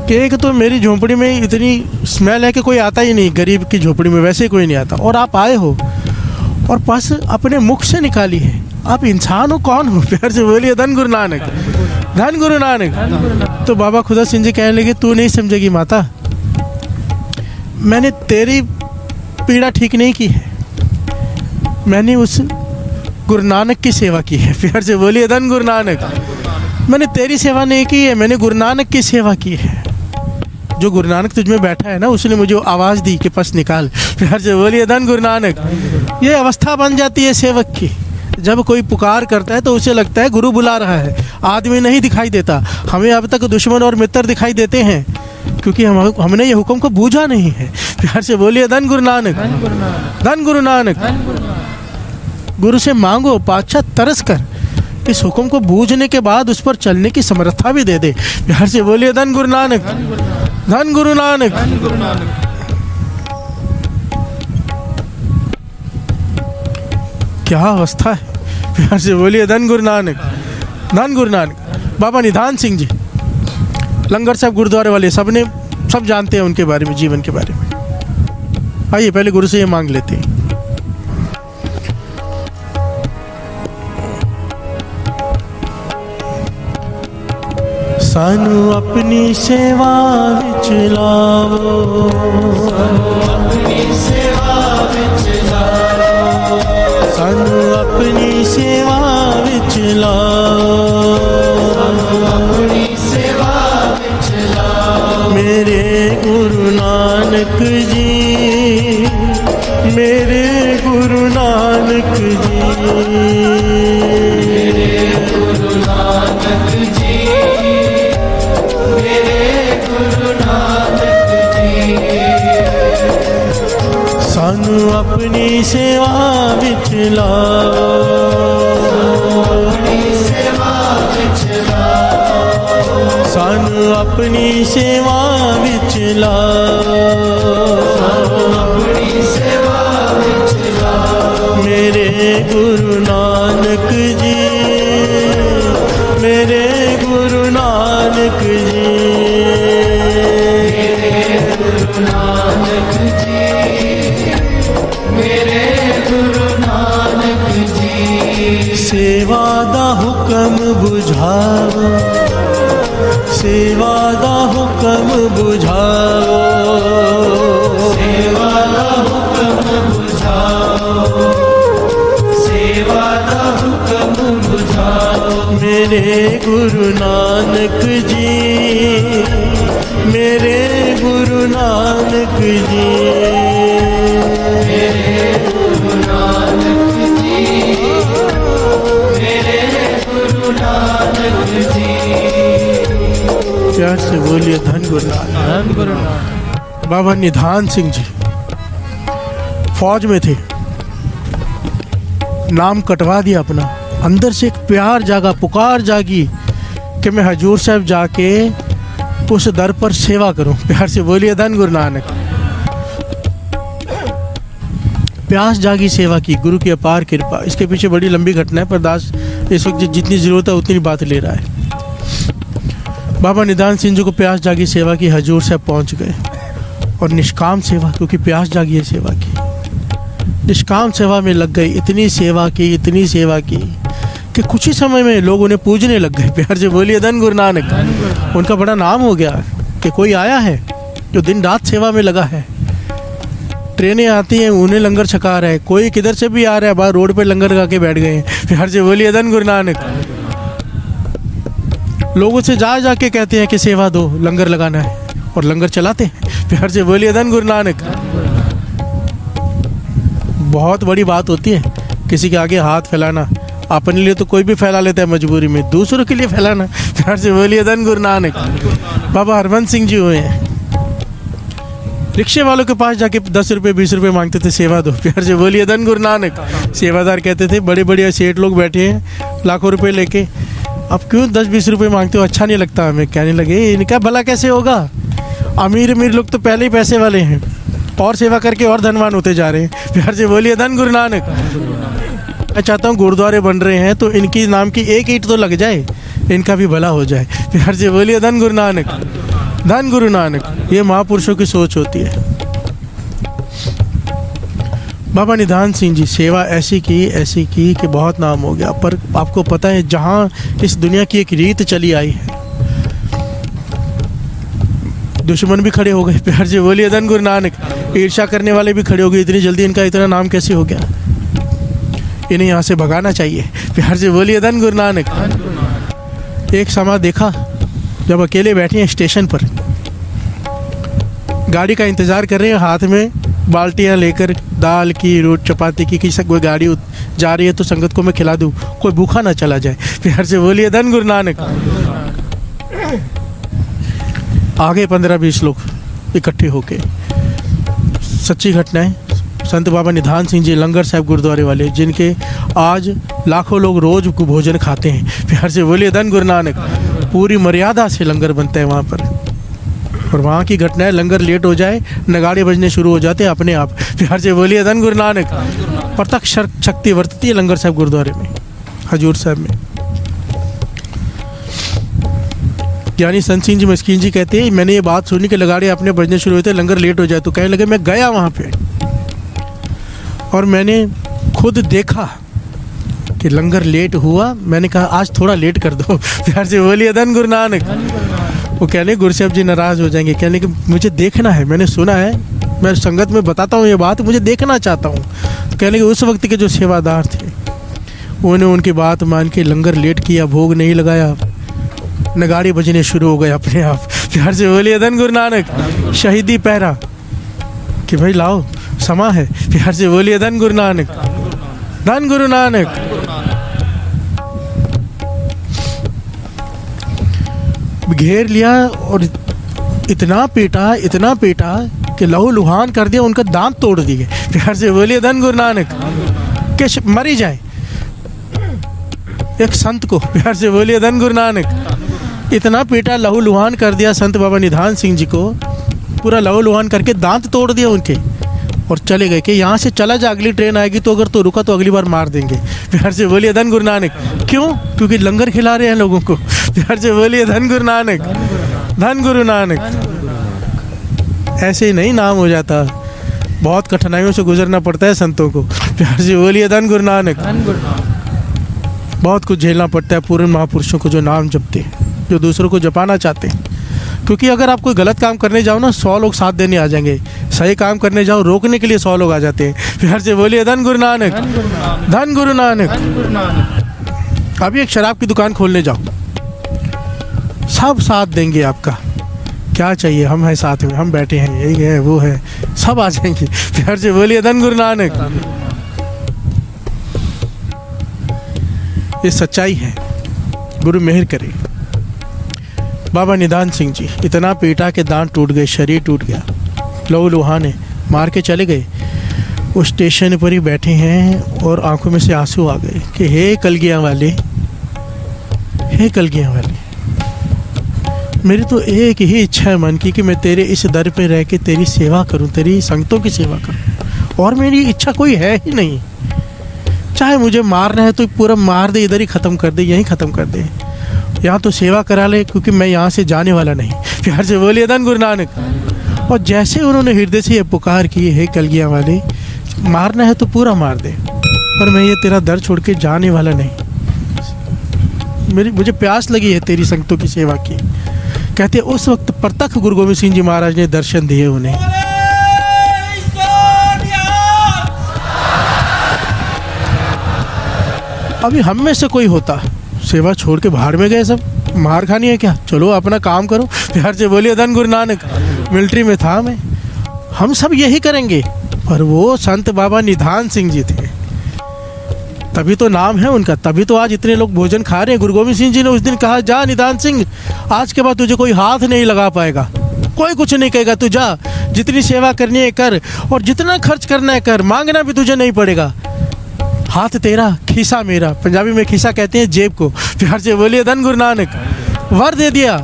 कि एक तो मेरी झोंपड़ी में इतनी स्मेल है कि कोई आता ही नहीं, गरीब की झोंपड़ी में वैसे कोई नहीं आता, और आप आए हो और पस अपने मुख से निकाली है। आप इंसान हो, कौन हो। प्यार से बोलिए धन गुरु नानक। धन गुरु नानक। तो बाबा खुदा सिंह जी कहने लगे तू नहीं समझेगी माता, मैंने तेरी पीड़ा ठीक नहीं की है, मैंने उस गुरु नानक की सेवा की है। प्यार से बोलिए धन गुरु नानक। मैंने तेरी सेवा नहीं की है, मैंने गुरु नानक की सेवा की है। जो गुरु नानक तुझ में बैठा है ना, उसने मुझे आवाज़ दी कि पस निकाल। प्यार से बोलिए धन गुरु नानक। ये अवस्था बन जाती है सेवक की, जब कोई पुकार करता है तो उसे लगता है गुरु बुला रहा है, आदमी नहीं दिखाई देता। हमें अब तक दुश्मन और मित्र दिखाई देते हैं क्योंकि हमने ये हुक्म को बूझा नहीं है। प्यार से बोलिए धन गुरु नानक। धन गुरु नानक। गुरु से मांगो पातशाह तरस कर इस हुक्म को बूझने के बाद उस पर चलने की समर्था भी दे दे। प्यार से बोलिए धन गुरु नानक। धन गुरु नानक। क्या अवस्था है। प्यार से बोलिए धन गुरु नानक। धन गुरु नानक। बाबा निधान सिंह जी, लंगर साहब गुरुद्वारे वाले, सब जानते हैं उनके बारे में, जीवन के बारे में। आइए पहले गुरु से ये मांग लेते हैं। सानू अपनी सेवा विच लावो, अपनी सेवा विच लावो, सानू अपनी सेवा विच लावो, अपनी सेवा विच लावो। मेरे गुरु नानक जी, मेरे गुरु नानक जी, मेरे गुरु नानक जी, सानू अपनी सेवा विच लाओ, सानू अपनी सेवा विच लाओ। मेरे गुरु नानक जी, मेरे गुरु नानक जी, मेरे गुरु नानक जी, मेरे गुरु नानक जी। सेवा दा हुक्म बुझाओ, सेवा दा हुक्म बुझाओ, सेवा दा हुक्म बुझाओ, सेवा दा हुक्म बुझाओ। मेरे गुरु नानक जी, मेरे गुरु नानक जी, मेरे गुरु नानक जी, मेरे गुरु नानक जी। प्यार से बोलिए धन गुरु नानक। धन गुरु नानक। बाबा निधान सिंह जी फौज में थे, नाम कटवा दिया अपना, अंदर से एक प्यार जागा, पुकार जागी कि मैं हजूर साहब जाके उस दर पर सेवा करूं। प्यार से बोलिए धन गुरु नानक। प्यास जागी, सेवा की, गुरु की अपार कृपा। इसके पीछे बड़ी लंबी घटना है, पर दास इस वक्त जितनी ज़रूरत है उतनी बात ले रहा है। बाबा निधान सिंह जी को प्यास जागी, सेवा की, हजूर साहब पहुंच गए और निष्काम सेवा, क्योंकि प्यास जागी है सेवा की, निष्काम सेवा में लग गए। इतनी सेवा की कि कुछ ही समय में लोग उन्हें पूजने लग गए। प्यार से बोलिए धन गुरु नानक। उनका बड़ा नाम हो गया कि कोई आया है जो दिन रात सेवा में लगा है। ट्रेनें आती हैं, उन्हें लंगर छका रहा है, कोई किधर से भी आ रहा है, बाहर रोड पे लंगर लगा के बैठ गए हैं। प्यार से बोलिए धन गुरु नानक। लोगों से जा के कहते हैं कि सेवा दो, लंगर लगाना है, और लंगर चलाते हैं। प्यार से बोलिए धन गुरु नानक। बहुत बड़ी बात होती है किसी के आगे हाथ फैलाना। अपने लिए तो कोई भी फैला लेता है मजबूरी में, दूसरों के लिए फैलाना। प्यार से बोलिए धन गुरु नानक। बाबा हरबंस सिंह जी हुए हैं, रिक्शे वालों के पास जाके 10 रुपये 20 रुपये मांगते थे, सेवा दो। प्यार से बोलिए धन गुरु नानक। सेवादार कहते थे, बड़े बड़े सेठ लोग बैठे हैं लाखों रुपए लेके, अब क्यों 10-20 रुपये मांगते हो, अच्छा नहीं लगता हमें। कहने लगे इनका भला कैसे होगा, अमीर लोग तो पहले ही पैसे वाले हैं और सेवा करके और धनवान होते जा रहे हैं। प्यार से बोलिए धन गुरु नानक। मैं चाहता हूँ गुरुद्वारे बन रहे हैं तो इनकी नाम की एक ईंट तो लग जाए, इनका भी भला हो जाए। प्यार से बोलिए धन गुरु नानक। धन गुरु नानक। ये महापुरुषों की सोच होती है। बाबा निधान सिंह जी सेवा ऐसी की कि बहुत नाम हो गया। पर आपको पता है, जहाँ इस दुनिया की एक रीत चली आई है, दुश्मन भी खड़े हो गए। प्यार से बोलिए धन गुरु नानक। ईर्ष्या करने वाले भी खड़े हो गए। इतनी जल्दी इनका इतना नाम कैसे हो गया, इन्हें यहाँ से भगाना चाहिए। प्यार से बोलिए धन गुरु नानक। एक समय देखा, जब अकेले बैठे हैं स्टेशन पर, गाड़ी का इंतज़ार कर रहे हैं, हाथ में बाल्टियाँ लेकर दाल की, रोटी चपाती की, किसी कोई गाड़ी जा रही है तो संगत को मैं खिला दूँ, कोई भूखा ना चला जाए। प्यार से बोलिए धन गुरु नानक। आगे 15-20 लोग इकट्ठे होके, सच्ची घटना है। संत बाबा निधान सिंह जी लंगर साहब गुरुद्वारे वाले, जिनके आज लाखों लोग रोज भोजन खाते हैं। प्यार से बोलिए धन गुरु नानक। पूरी मर्यादा से लंगर बनता है वहाँ पर, और वहाँ की घटना है, लंगर लेट हो जाए, नगाड़े बजने शुरू हो जाते हैं अपने आप। प्यार से बोलिए धन गुरु नानक। प्रत्यक्ष शक्ति वर्तती है लंगर साहब गुरुद्वारे में, हजूर साहब में। यानी संत सिंह जी मस्कीन जी कहते हैं, मैंने ये बात सुनी कि लगाड़े अपने बजने शुरू होते, लंगर लेट हो जाए, तो कहने लगे मैं गया वहाँ पे और मैंने खुद देखा कि लंगर लेट हुआ। मैंने कहा आज थोड़ा लेट कर दो। प्यार से बोलिए धन गुरु नानक। वो कहने गुरु साहब जी नाराज़ हो जाएंगे, कहने कि मुझे देखना है, मैंने सुना है, मैं संगत में बताता हूँ ये बात, मुझे देखना चाहता हूँ। तो कहने कि उस वक्त के जो सेवादार थे उन्होंने उनकी बात मान के लंगर लेट किया, भोग नहीं लगाया, नगाड़े बजने शुरू हो गए अपने आप। प्यार से बोलिए धन गुरु नानक। शहीदी पहरा कि भाई लाओ समा है। प्यार से बोलिए धन गुरु नानक। धन गुरु नानक। घेर लिया और इतना पीटा कि लहू लुहान कर दिया, उनका दांत तोड़ दिए। प्यार से बोलिए धन गुरु नानक। कि मरी जाए एक संत को। प्यार से बोलिए धन गुरु नानक। इतना पीटा, लहू लुहान कर दिया संत बाबा निधान सिंह जी को, पूरा लहू लुहान करके दांत तोड़ दिया उनके, और चले गए कि यहाँ से चला जा, अगली ट्रेन आएगी तो अगर तो रुका तो अगली बार मार देंगे। प्यार से बोलिए धन गुरु नानक। क्यों? क्योंकि लंगर खिला रहे हैं लोगों को। प्यार से बोलिए धन गुरु नानक। धन गुरु नानक। ऐसे ही नहीं नाम हो जाता, बहुत कठिनाइयों से गुजरना पड़ता है संतों को। प्यार से बोलिए धन गुरु नानक। बहुत कुछ झेलना पड़ता है पूर्ण महापुरुषों को जो नाम जपते हैं, जो दूसरों को जपाना चाहते हैं। क्योंकि अगर आप कोई गलत काम करने जाओ ना, 100 लोग साथ देने आ जाएंगे, सही काम करने जाओ रोकने के लिए 100 लोग आ जाते हैं। प्यार से बोलिए धन गुरु नानक। धन गुरु नानक। अभी एक शराब की दुकान खोलने जाओ, सब साथ देंगे आपका, क्या चाहिए, हम हैं साथ में, हम बैठे हैं, यही है वो है, सब आ जाएंगे। प्यार से बोलिए धन गुरु नानक। ये सच्चाई है, गुरु मेहर करे। बाबा निधान सिंह जी इतना पीटा के दांत टूट गए, शरीर टूट गया, लहू लुहाने मार के चले गए। वो स्टेशन पर ही बैठे हैं और आंखों में से आंसू आ गए कि हे कलगियाँ वाले, हे कलगियाँ वाले, मेरी तो एक ही इच्छा है मन की कि मैं तेरे इस दर पे रह के तेरी सेवा करूं, तेरी संगतों की सेवा करूं, और मेरी इच्छा कोई है ही नहीं। चाहे मुझे मारना है तो पूरा मार दे, इधर ही ख़त्म कर दे, यहीं ख़त्म कर दे, यहाँ तो सेवा करा ले, क्योंकि मैं यहाँ से जाने वाला नहीं। प्यार से बोलिए धन गुरु नानक। और जैसे उन्होंने हृदय से ये पुकार की, हे कलगियाँ वाले, मारना है तो पूरा मार दे, पर मैं ये तेरा दर छोड़ के जाने वाला नहीं। मुझे प्यास लगी है तेरी संगतों की सेवा की। कहते उस वक्त प्रत्यक्ष गुरु गोविंद सिंह जी महाराज ने दर्शन दिए उन्हें। अभी हम में से कोई होता, सेवा छोड़ के बाहर में गए, सब मार खानी है क्या, चलो अपना काम करो। प्यार से बोलिए धन गुरु नानक। मिलिट्री में था मैं, हम सब यही करेंगे, पर वो संत बाबा निधान सिंह जी थे, तभी तो नाम है उनका, तभी तो आज इतने लोग भोजन खा रहे हैं। गुरु गोविंद सिंह जी ने उस दिन कहा, जा निधान सिंह, आज के बाद तुझे कोई हाथ नहीं लगा पाएगा, कोई कुछ नहीं कहेगा, तू जा, जितनी सेवा करनी है कर, और जितना खर्च करना है कर, मांगना भी तुझे नहीं पड़ेगा। हाथ तेरा खीसा मेरा, पंजाबी में खीसा कहते हैं जेब को। प्यार से बोलिए धन गुरु नानक। वर दे दिया,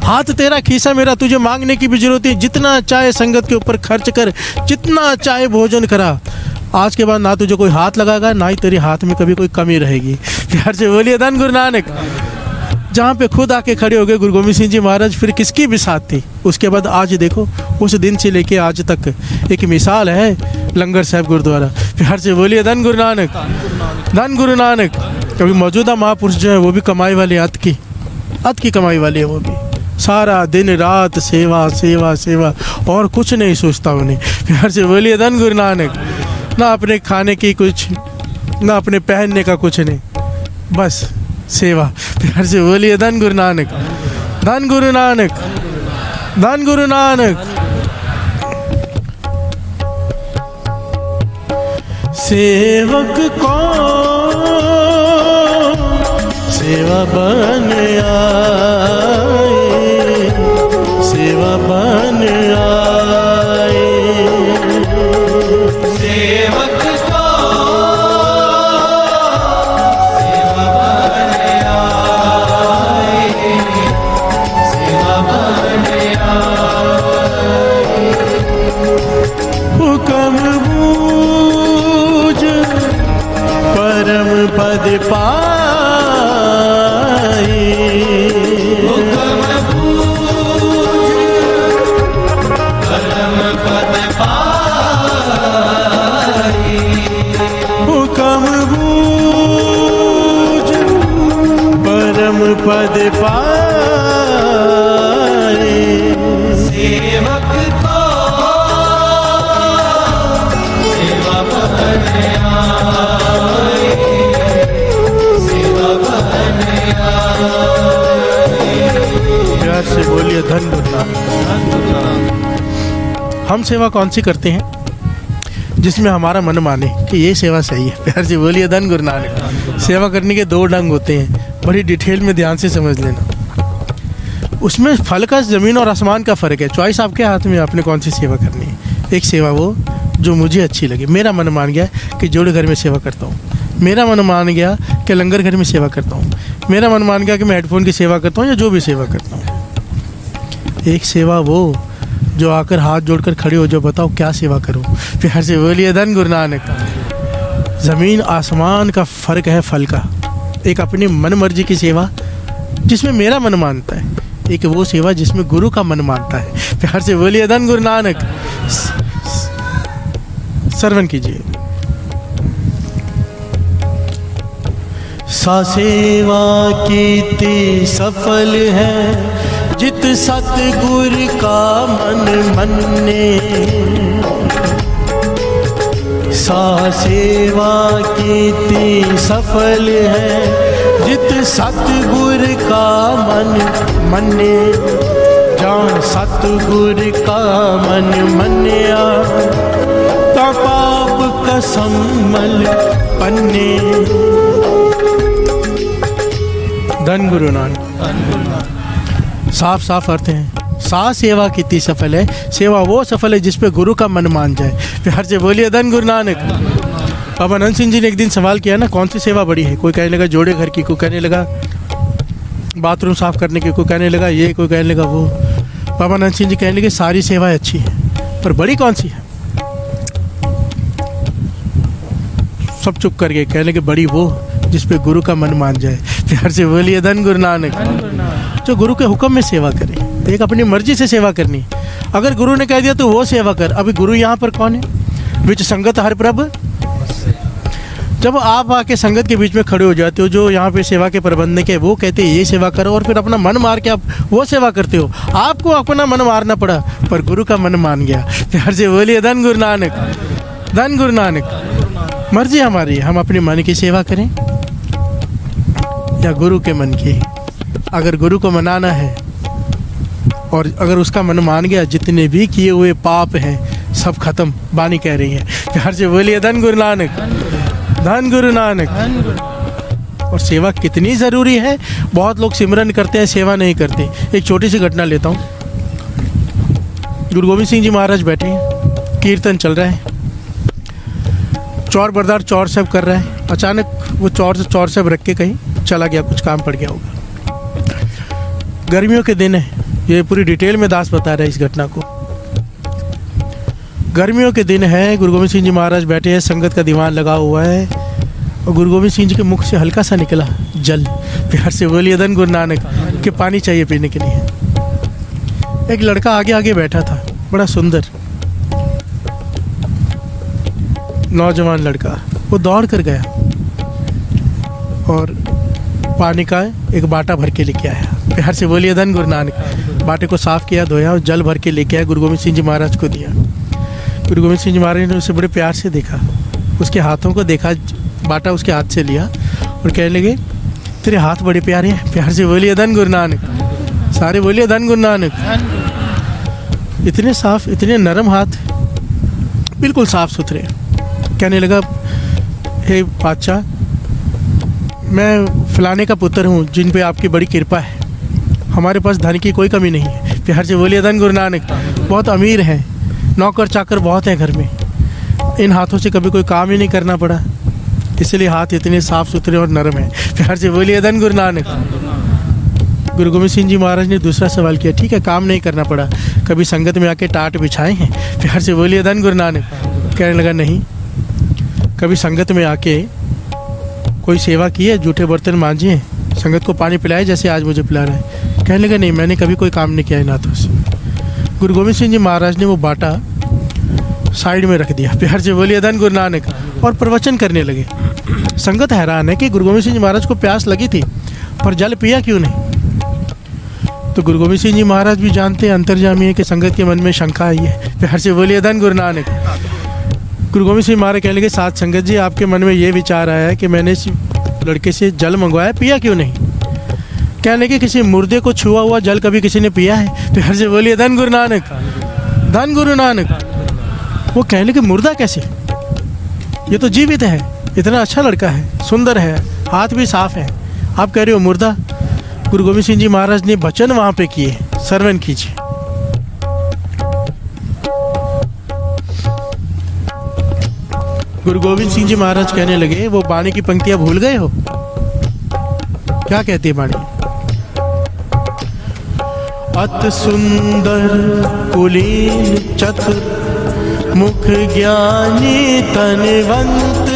हाथ तेरा खीसा मेरा, तुझे मांगने की भी जरूरत है, जितना चाहे संगत के ऊपर खर्च कर, जितना चाहे भोजन करा, आज के बाद ना तुझे कोई हाथ लगाएगा, ना ही तेरे हाथ में कभी कोई कमी रहेगी। प्यार से बोलिए धन गुरु नानक। जहाँ पे खुद आके खड़े हो गए गुरु गोविंद सिंह जी महाराज, फिर किसकी भी साथ थी। उसके बाद आज देखो, उस दिन से लेके आज तक एक मिसाल है लंगर साहब गुरुद्वारा। प्यार से बोलिए धन गुरु नानक, धन गुरु नानक। कभी मौजूदा महापुरुष जो है वो भी कमाई वाले, अत की कमाई वाले है, वो भी सारा दिन रात सेवा सेवा सेवा, और कुछ नहीं सोचता उन्हें। प्यार से बोलिए धन गुरु नानक। ना अपने खाने की कुछ, ना अपने पहनने का कुछ नहीं, बस सेवा। प्यार से बोलिए धन गुरु नानक, धन गुरु नानक, धन गुरु नानक। सेवक कौन सेवा बन आए, सेवा बन आए, सेवक को सेवा बन आए, सेवा बन आए। हुक्म बूझ परम पद पाए, हुक्म बूझ परम पद पाए, हुक्म बूझ परम पद पाए। सेवक को सेवा बन आए, सेवा बन आए। प्यार से बोलिए धन गुरु नानक। हम सेवा कौन सी करते हैं जिसमें हमारा मन माने कि ये सेवा सही है। प्यार से बोलिए धन गुरु नानक। सेवा करने के दो ढंग होते हैं, बड़ी डिटेल में ध्यान से समझ लेना। उसमें फल का ज़मीन और आसमान का फ़र्क है। चॉइस आपके हाथ में, आपने कौन सी सेवा करनी है। एक सेवा वो जो मुझे अच्छी लगे, मेरा मन मान गया कि जोड़े घर में सेवा करता हूँ, मेरा मन मान गया कि लंगर घर में सेवा करता हूँ, मेरा मन मान गया कि मैं हेडफोन की सेवा करता हूँ या जो भी सेवा करता हूँ। एक सेवा वो जो आकर हाथ जोड़कर खड़े हो, जो बताओ क्या सेवा करूं। प्यार से बोलिए धन गुरु नानक। ज़मीन आसमान का फ़र्क है फल का। एक अपनी मन मर्जी की सेवा जिसमें मेरा मन मानता है, एक वो सेवा जिसमें गुरु का मन मानता है। प्यार से बोलिए धन गुरु नानक। श्रवण कीजिए। सा सेवा कीती सफल है जित सतगुर का मन मन्ने, सा सेवा कीती सफल है जित सतगुर का मन मन्ने। जान सतगुर का मन मन्या ता पाप कसमल पन्ने। धन गुरु नानक। साफ साफ अर्थ हैं। सा सेवा कितनी सफल है, सेवा वो सफल है जिस पे गुरु का मन मान जाए। प्यार से बोलिए धन गुरु नानक। बाबा नंद सिंह जी ने एक दिन सवाल किया ना, कौन सी सेवा बड़ी है? कोई कहने लगा जोड़े घर की, कोई कहने लगा बाथरूम साफ करने की, कोई कहने लगा ये, कोई कहने लगा वो। बाबा नंद सिंह जी कहने लगे सारी सेवाएं अच्छी हैं, पर बड़ी कौन सी है? सब चुप कर गए, कहने लगे बड़ी वो जिस पे गुरु का मन मान जाए। प्यार से बोलिए धन गुरु नानक। जो गुरु के हुक्म में सेवा करे, तो एक अपनी मर्जी से सेवा करनी। अगर गुरु ने कह दिया तो वो सेवा कर। अभी गुरु यहाँ पर कौन है? विच संगत हर प्रभ। जब आप आके संगत के बीच में खड़े हो जाते हो, जो यहाँ पे सेवा के प्रबंधक है वो कहते हैं ये सेवा करो, और फिर अपना मन मार के आप वो सेवा करते हो। आपको अपना मन मारना पड़ा, पर गुरु का मन मान गया। प्यार से बोलिए धन गुरु नानक, धन गुरु नानक। मर्जी हमारी, हम अपने मन की सेवा करें या गुरु के मन की। अगर गुरु को मनाना है और अगर उसका मन मान गया, जितने भी किए हुए पाप हैं सब खत्म, बानी कह रही है। प्यार से बोलिए धन गुरु नानक, धन गुरु नानक। और सेवा कितनी ज़रूरी है। बहुत लोग सिमरन करते हैं, सेवा नहीं करते। एक छोटी सी घटना लेता हूँ। गुरु गोविंद सिंह जी महाराज बैठे हैं, कीर्तन चल रहा है, चौर बरदार चौर सब कर रहा है। अचानक वो चौर सब रख के कहीं चला गया, कुछ काम पड़ गया होगा। गर्मियों के दिन है, ये पूरी डिटेल में दास बता रहा है इस घटना को। गर्मियों के दिन है, गुरु गोविंद सिंह जी महाराज बैठे हैं, संगत का दीवान लगा हुआ है, और गुरु गोविंद सिंह जी के मुख से हल्का सा निकला जल। प्यार से बोलिए धन गुरु नानक के पानी चाहिए पीने के लिए। एक लड़का आगे आगे बैठा था, बड़ा सुंदर नौजवान लड़का, वो दौड़ कर गया और पानी का एक बाटा भर के लेके आया। प्यार से बोलिए धन गुरु नानक। बाटे को साफ किया, धोया और जल भर के लेके आया, गुरु गोविंद सिंह जी महाराज को दिया। गुरु गोविंद सिंह जी महाराज ने उसे बड़े प्यार से देखा, उसके हाथों को देखा, बाटा उसके हाथ से लिया और कहने लगे तेरे हाथ बड़े प्यारे हैं। प्यार से बोलिए धन गुरु नानक, सारे बोलिए धन गुरु नानक। इतने साफ, इतने नरम हाथ, बिल्कुल साफ सुथरे। कहने लगा हे बादशाह, मैं फलाने का पुत्र हूँ जिन पे आपकी बड़ी कृपा है, हमारे पास धन की कोई कमी नहीं है। प्यार से बोलिए धन गुरु नानक। बहुत अमीर हैं, नौकर चाकर बहुत हैं घर में, इन हाथों से कभी कोई काम ही नहीं करना पड़ा, इसलिए हाथ इतने साफ सुथरे और नरम हैं। प्यार से बोलिए धन गुरु नानक। गुरु गोविंद सिंह जी महाराज ने दूसरा सवाल किया, ठीक है काम नहीं करना पड़ा, कभी संगत में आके टाट बिछाए हैं? प्यार से बोलिए धन गुरु नानक। कहने लगा नहीं। कभी संगत में आके कोई सेवा की है, जूठे बर्तन मांजे हैं, संगत को पानी पिलाए जैसे आज मुझे पिला रहा है? कहने लगा नहीं, मैंने कभी कोई काम नहीं किया इन हाथों से। गुरु गोविंद सिंह जी महाराज ने वो बाटा साइड में रख दिया। प्यार से बोलिए धन गुरु नानक। और प्रवचन करने लगे। संगत हैरान है कि गुरु गोविंद सिंह जी महाराज को प्यास लगी थी, पर जल पिया क्यों नहीं? तो गुरु गोविंद सिंह जी महाराज भी जानते हैं, अंतर्यामी है, कि संगत के मन में शंका आई है। प्यार से बोलिए धन गुरु नानक। गुरु गोविंद सिंह महाराज कहने लगे साथ संगत जी, आपके मन में ये विचार आया है कि मैंने इस लड़के से जल मंगवाया, पिया क्यों नहीं? कहने लगे किसी मुर्दे को छुआ हुआ जल कभी किसी ने पिया है? प्यार से बोलिए धन गुरु नानक, धन गुरु नानक। वो कहने लगे मुर्दा कैसे, ये तो जीवित है, इतना अच्छा लड़का है, सुंदर है, हाथ भी साफ है, आप कह रहे हो मुर्दा? गुरु गोविंद सिंह जी महाराज ने वचन वहाँ पे किए, श्रवण कीजिए। गुरु गोविंद सिंह जी महाराज कहने लगे वो बाणी की पंक्तियां भूल गए हो? क्या कहती है बाणी? अत सुंदर कुलीन चतुर मुख ज्ञानी तनवंत,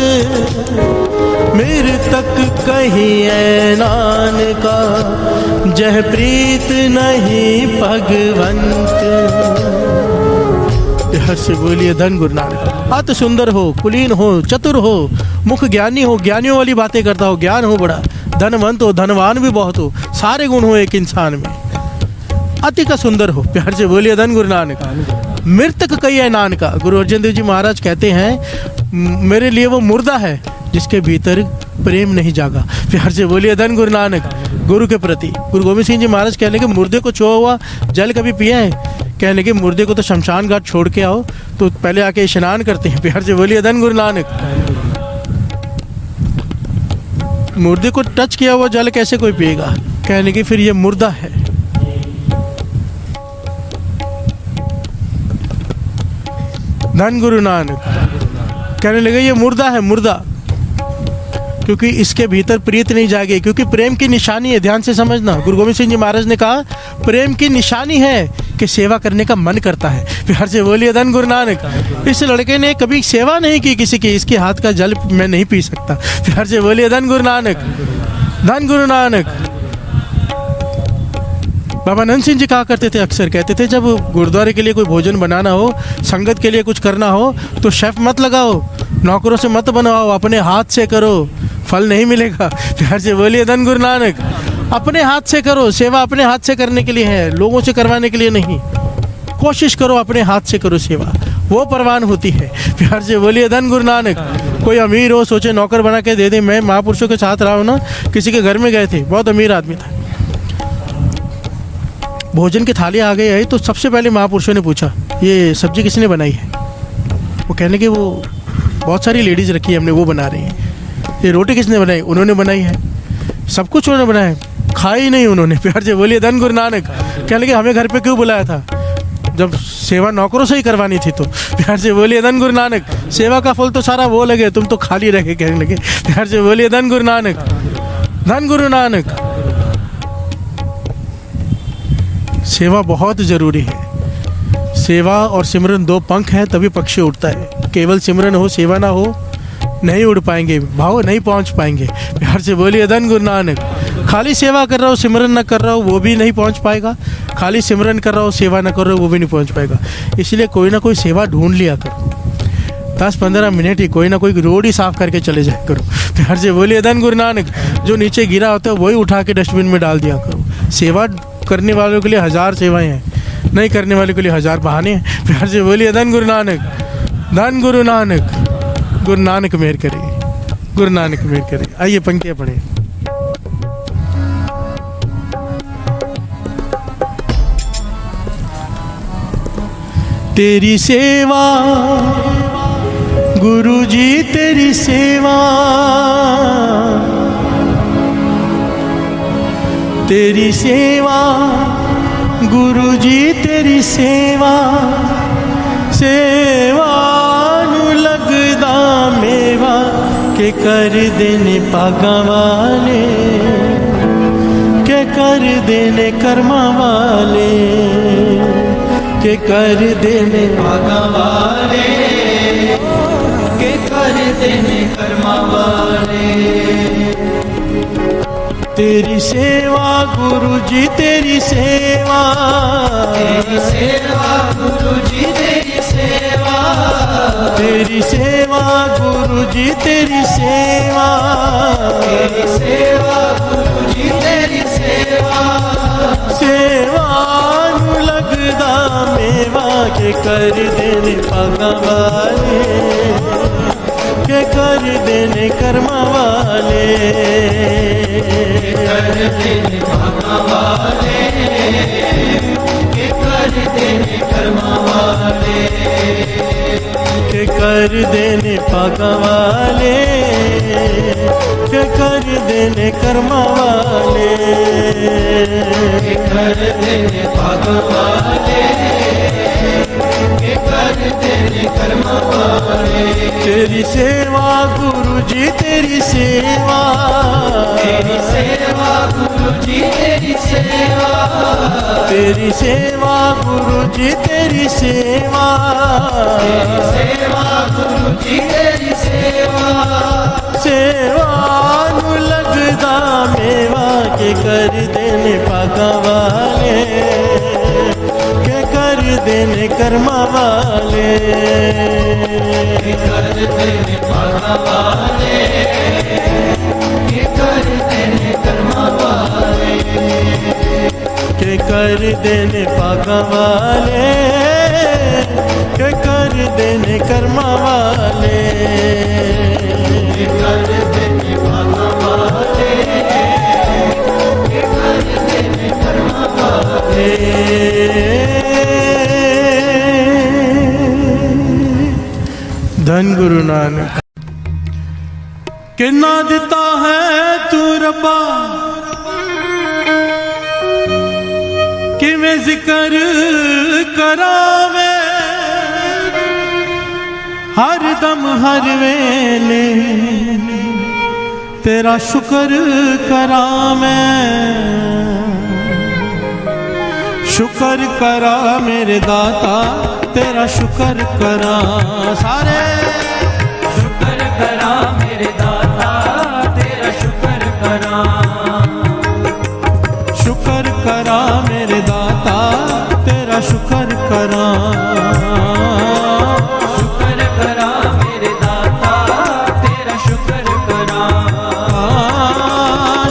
मेरे तक कहीं ऐनान का जह प्रीत नहीं भगवंत। हर से बोलिए धन गुरु नानक। अत सुंदर हो, कुलीन हो, चतुर हो, मुख ज्ञानी हो, ज्ञानियों वाली बातें करता हो, ज्ञान हो बड़ा, धनवंत हो, धनवान भी बहुत हो, सारे गुण हो एक इंसान में, अति का सुंदर हो। प्यार से बोलिए धन गुरु नानक। मृतक कई है नान का। गुरु अर्जन देव जी महाराज कहते हैं मेरे लिए वो मुर्दा है जिसके भीतर प्रेम नहीं जागा। प्यार से बोलिए धन गुरु नानक। गुरु के प्रति गुरु गोविंद सिंह जी महाराज कहने के मुर्दे को छुआ हुआ जल कभी पिया है? कहने के मुर्दे को तो शमशान घाट छोड़ के आओ तो पहले आके स्नान करते हैं। प्यार से बोलिए धन गुरु नानक। मुर्दे को टच किया हुआ जल कैसे कोई पिएगा? कहने की फिर ये मुर्दा है। धन गुरु नानक। कहने लगे ये मुर्दा है, मुर्दा, क्योंकि इसके भीतर प्रीत नहीं जागे। क्योंकि प्रेम की निशानी है, ध्यान से समझना। गुरु गोविंद सिंह जी महाराज ने कहा प्रेम की निशानी है कि सेवा करने का मन करता है। प्यार से बोलिए धन गुरु नानक। इस लड़के ने कभी सेवा नहीं की किसी की, इसके हाथ का जल मैं नहीं पी सकता। प्यार से बोलिए धन गुरु नानक, धन गुरु नानक। बाबा नंद सिंह जी कहा करते थे, अक्सर कहते थे, जब गुरुद्वारे के लिए कोई भोजन बनाना हो, संगत के लिए कुछ करना हो, तो शेफ मत लगाओ, नौकरों से मत बनवाओ, अपने हाथ से करो, फल नहीं मिलेगा। प्यार से बोलिए धन गुरु नानक। अपने हाथ से करो, सेवा अपने हाथ से करने के लिए है, लोगों से करवाने के लिए नहीं। कोशिश करो अपने हाथ से करो सेवा, वो परवान होती है। प्यार से बोलिए धन गुरु नानक। कोई अमीर हो, सोचे नौकर बना के दे दे। मैं महापुरुषों के साथ रहा हूँ ना, किसी के घर में गए थे, बहुत अमीर आदमी था, भोजन की थाली आ गई है, तो सबसे पहले महापुरुषों ने पूछा ये सब्जी किसने बनाई है। वो कहने के वो बहुत सारी लेडीज़ रखी है हमने, वो बना रही हैं। ये रोटी किसने बनाई, उन्होंने बनाई है। सब कुछ उन्होंने बनाया, खाई नहीं उन्होंने। प्यार से बोलिए धन गुरु नानक। कहने लगे हमें घर पे क्यों बुलाया था, जब सेवा नौकरों से ही करवानी थी। तो प्यार से बोलिए धन गुरु नानक। सेवा का फल तो सारा वो लगे, तुम तो खाली रहे। कहने लगे प्यार से बोलिए धन गुरु नानक, धन गुरु नानक। सेवा बहुत ज़रूरी है। सेवा और सिमरन दो पंख हैं, तभी पक्षी उड़ता है। केवल सिमरन हो, सेवा ना हो, नहीं उड़ पाएंगे, भाव नहीं पहुंच पाएंगे। प्यार से बोलिए धन गुरु नानक। खाली सेवा कर रहा हो, सिमरन ना कर रहा हो, वो भी नहीं पहुंच पाएगा। खाली सिमरन कर रहा हो, सेवा ना कर रहा हो, वो भी नहीं पहुंच पाएगा। इसलिए कोई ना कोई सेवा ढूंढ लिया करो। 10-15 मिनट ही कोई ना कोई रोड ही साफ करके चले जाया करो। प्यार से बोलिए धन गुरु नानक। जो नीचे गिरा होता है वही उठा के डस्टबिन में डाल दिया करो। सेवा करने वालों के लिए 1000 सेवाएं हैं, नहीं करने वालों के लिए 1000 बहाने हैं। प्यार से बोलिए धन गुरु नानक, धन गुरु नानक। गुरु नानक मेहर करे, गुरु नानक मेहर करे। आइए पंक्तियां पढ़े। तेरी सेवा गुरु जी, तेरी सेवा, तेरी सेवा गुरु जी, तेरी सेवा, सेवा नू लगदा मेवा के कर देने पागा वाले, के कर देने कर्मा वाले, के कर देने पागा वाले, के कर देने कर्मा वाले। तेरी सेवा गुरु जी, तेरी सेवा, तेरी सेवा गुरु जी, तेरी सेवा, तेरी सेवा गुरु जी, तेरी सेवा, तेरी सेवा गुरु जी, तेरी सेवा, सेवा नू लगदा मेवा के कर देने पागा वाले, के कर देने कर्मा वाले, कर देने पागा वाले, के कर देने कर्मा वाले, के कर देने पागा वाले, के कर देने कर्मा वाले, के कर देने पागा वाले, के कर देने कर्मा वाले। तेरी सेवा गुरु जी, तेरी सेवा, तेरी सेवा गुरु जी, तेरी सेवा, तेरी सेवा गुरु जी, तेरी सेवा, तेरी सेवा गुरु जी, तेरी सेवा, सेवा नू लगदा मेवा के कर देने पागा वाले, के कर देने कर्मा वाले, के कर देने पागा वाले, के कर देने कर्मा वाले, के कर देने पागा वाले, के कर देने कर्मा वाले, के कर देने पागा वाले, के कर देने कर्मा वाले। धन गुरु नानक। किन्ना दिता है तू रब्बा, किवें जिक्र करावे, हर दम हर वेले तेरा शुक्र करा मैं, शुक्र करा मेरे दाता तेरा शुक्र करा। सारे शुक्र करा मेरे दाता तेरा शुक्र करा, शुक्र करा मेरे दाता तेरा शुक्र करा। शुक्र करा मेरे दाता तेरा शुक्र करा,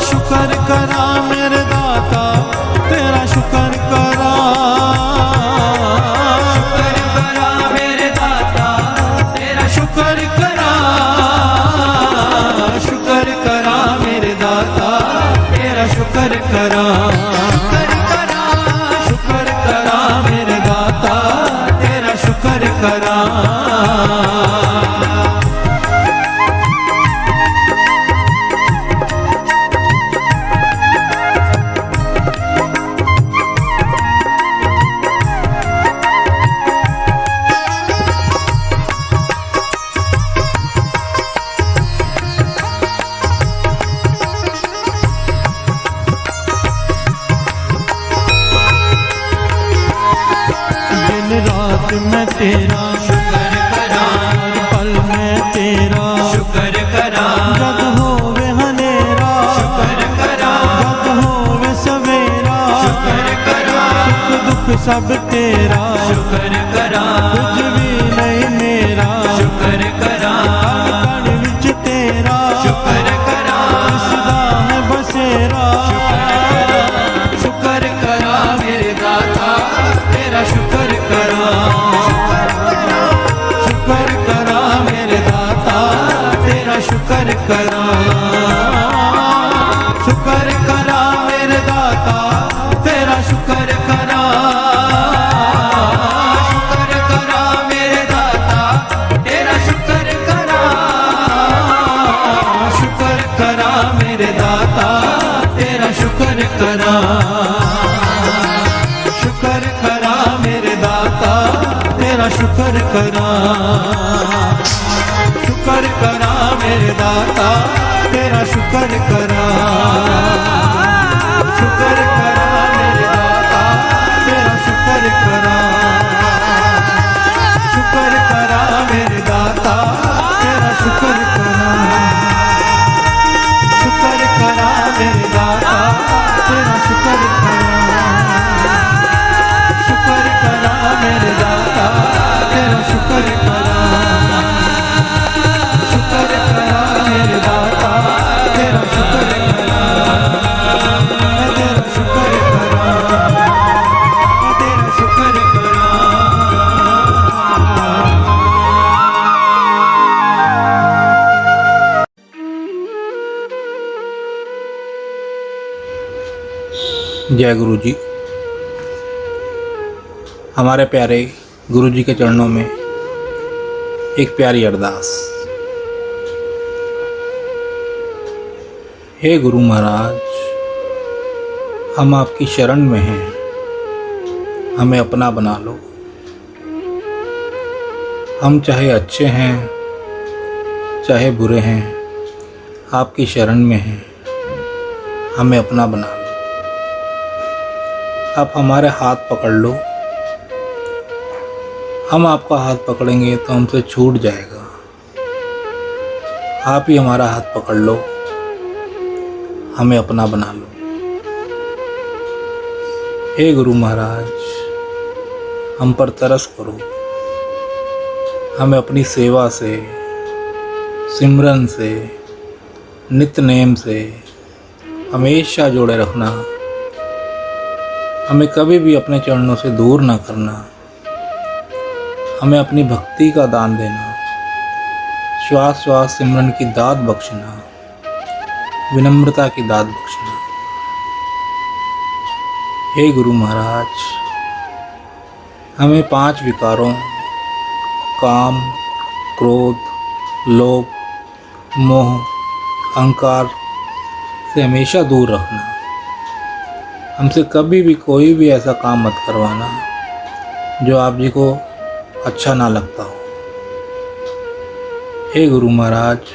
शुक्र करा मेरे दाता तेरा शुक्र करा। शुक्र करा मेरे दाता तेरा शुक्र करा, शुक्र करा मेरे दाता तेरा शुक्र करा। शुक्र करा मेरे दाता तेरा शुक्र करा। दिन रात मैं तेरा शुक्र करा, पल में तेरा शुक्र करा, जग होवे हनेरा, शुक्र करा, जग होवे सवेरा, शुक्र करा, सुख दुख सब तेरा, शुक्र करा, कुछ भी नहीं मेरा, शुक्र करा, कण विच तेरा, शुक्र करा, सदा है बसेरा। शुक्र करा मेरे दाता तेरा शुक्र करा, शुक्र करा मेरे दाता तेरा शुक्र करा। शुक्र करा मेरे दाता तेरा शुक्र करा। शुक्र करा मेरे दाता तेरा शुक्र करा, शुक्र करा मेरे दाता तेरा शुक्र करा। शुक्र करा मेरे दाता तेरा शुक्र करा। शुक्र करा मेरे दाता तेरा शुक्र करा। शुक्र करा मेरे दाता तेरा शुक्र करा। शुक्र करा मेरे दाता तेरा शुक्र करा। शुक्र करा मेरे दाता तेरा शुक्र करा। शुक्र करा मेरे दाता तेरा शुक्र करा। शुक्र करा मेरे दाता तेरा शुक्र करा। मैं तेरा शुक्र करा, मैं तेरा शुक्र करा। जय गुरु जी। हमारे प्यारे गुरु जी के चरणों में एक प्यारी अरदास। हे गुरु महाराज, हम आपकी शरण में हैं, हमें अपना बना लो। हम चाहे अच्छे हैं चाहे बुरे हैं, आपकी शरण में हैं, हमें अपना बना लो। आप हमारे हाथ पकड़ लो, हम आपका हाथ पकड़ेंगे तो हमसे छूट जाएगा। आप ही हमारा हाथ पकड़ लो, हमें अपना बना लो। हे गुरु महाराज, हम पर तरस करो, हमें अपनी सेवा से, सिमरन से, नित्य नेम से हमेशा जोड़े रखना। हमें कभी भी अपने चरणों से दूर ना करना। हमें अपनी भक्ति का दान देना, श्वास श्वास सिमरन की दात बख्शना, विनम्रता की दात बख्शना। हे गुरु महाराज, हमें 5 विकारों काम, क्रोध, लोभ, मोह, अहंकार से हमेशा दूर रखना। हमसे कभी भी कोई भी ऐसा काम मत करवाना जो आप जी को अच्छा ना लगता हो। हे गुरु महाराज,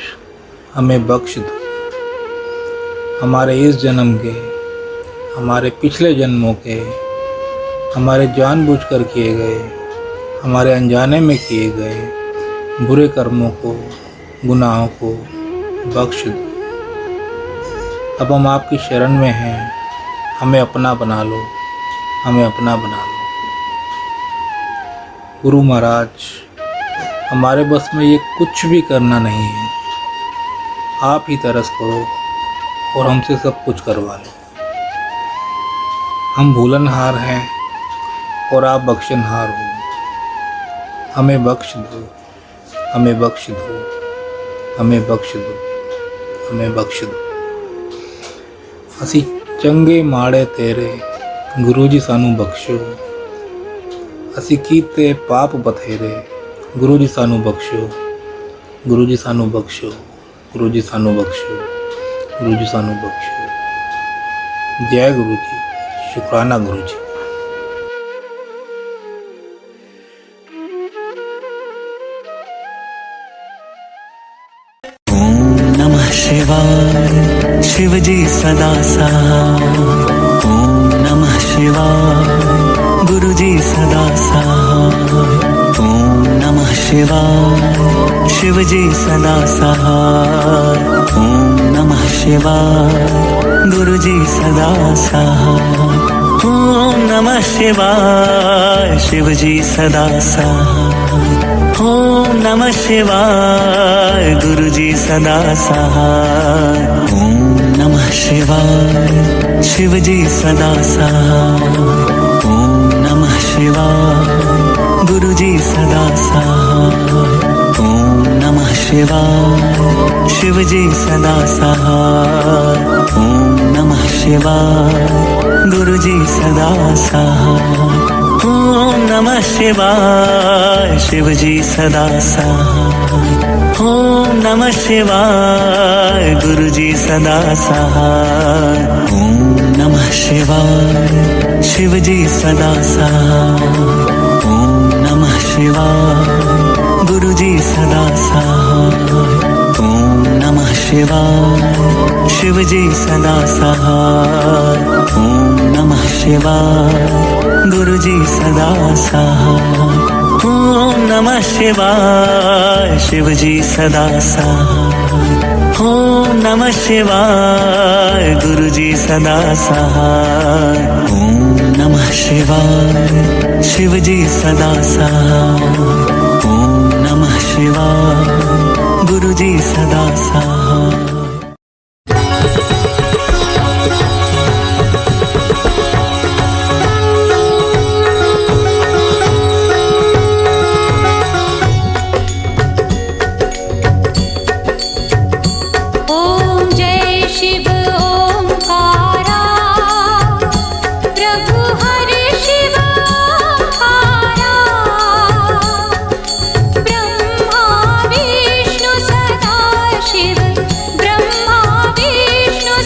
हमें बख्श दो। हमारे इस जन्म के, हमारे पिछले जन्मों के, हमारे जानबूझकर किए गए, हमारे अनजाने में किए गए बुरे कर्मों को, गुनाहों को बख्श दो। अब हम आपकी शरण में हैं, हमें अपना बना लो, हमें अपना बना लो। गुरु महाराज, हमारे बस में ये कुछ भी करना नहीं है, आप ही तरस करो और हमसे सब कुछ करवा लो। हम भूलनहार हैं और आप बख्शनहार हो। हमें बख्श दो, हमें बख्श दो, हमें बख्श दो, हमें बख्श दो। ਅਸੀਂ ਚੰਗੇ ਮਾੜੇ ਤੇਰੇ, ਗੁਰੂ ਜੀ ਸਾਨੂੰ ਬਖਸ਼ੋ। ਅਸੀਂ ਕੀਤੇ ਪਾਪ ਬਥੇਰੇ, ਗੁਰੂ ਜੀ ਸਾਨੂੰ ਬਖਸ਼ੋ, ਗੁਰੂ ਜੀ ਸਾਨੂੰ ਬਖਸ਼ੋ, ਗੁਰੂ ਜੀ ਸਾਨੂੰ ਬਖਸ਼ੋ, ਗੁਰੂ ਜੀ ਸਾਨੂੰ ਬਖਸ਼ੋ। ਜੈ ਗੁਰੂ ਜੀ, ਸ਼ੁਕਰਾਨਾ ਗੁਰੂ ਜੀ। नमः शिवाय, शिव जी सदा सहाय। ओम नमः शिवाय, गुरु जी सदा सहाय। ओम नमः शिवाय, शिव जी सदा सहाय। ओम नमः शिवाय, गुरु जी सदा सहाय। ओम नमः शिवाय, शिव जी सदा सहाय। ओम नमः शिवाय, गुरु जी सदा सहाय। ओम नमः शिवाय, शिव जी सदा सहाय। ओम नमः शिवाय, गुरु जी सदा सहाय। ओम नमः शिवाय, शिव जी सदा सहाय। ओम नमः शिवाय, गुरु जी सदा सहाय। ओम नमः शिवाय, शिव जी सदा सहाय। ओम नमः शिवाय, गुरु जी सदा सहाय। ओम नमः शिवाय, शिव जी सदा सहाय। ओम नमः शिवाय, गुरु जी सदा सहाय। ओम नमः शिवाय, शिव जी सदा सहाय। ओम नमः शिवाय, गुरु जी सदा सहाय। ओम नमः शिवाय, शिव जी सदा सहाय। ओम नमः शिवाय, गुरु जी सदा सहाय। ओम नमः शिवाय, शिव जी सदा सहाय। ओम नमः शिवाय, गुरु जी सदा सहाय। ब्रह्मा विष्णु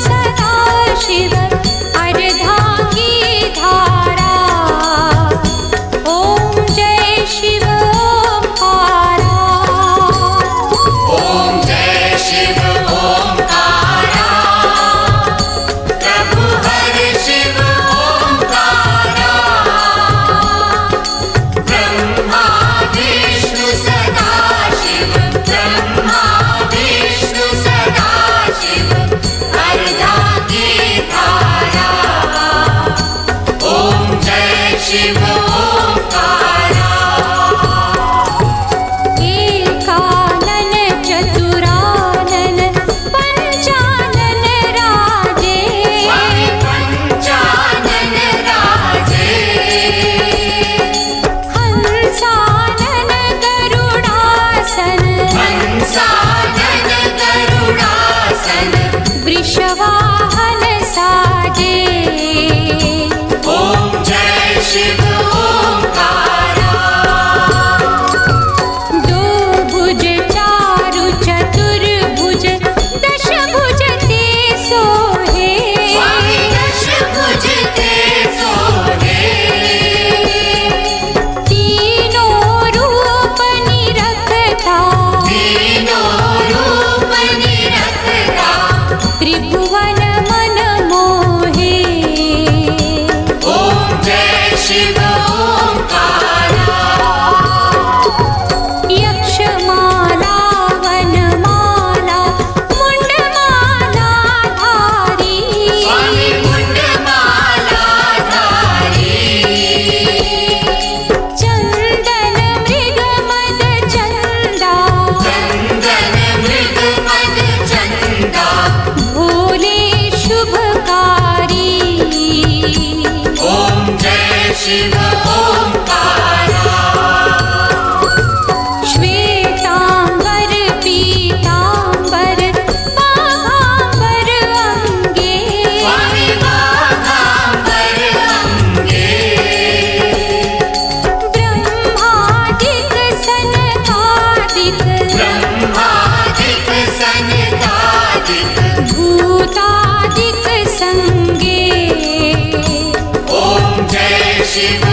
शिव ओंकारा। श्वेतांबर पीतांबर बाघांबर अंगे, स्वामी बाघांबर अंगे। ब्रह्मादिक सनकादिक, ब्रह्मादिक सनकादिक। भूतादिक संगे, ओम जय शिव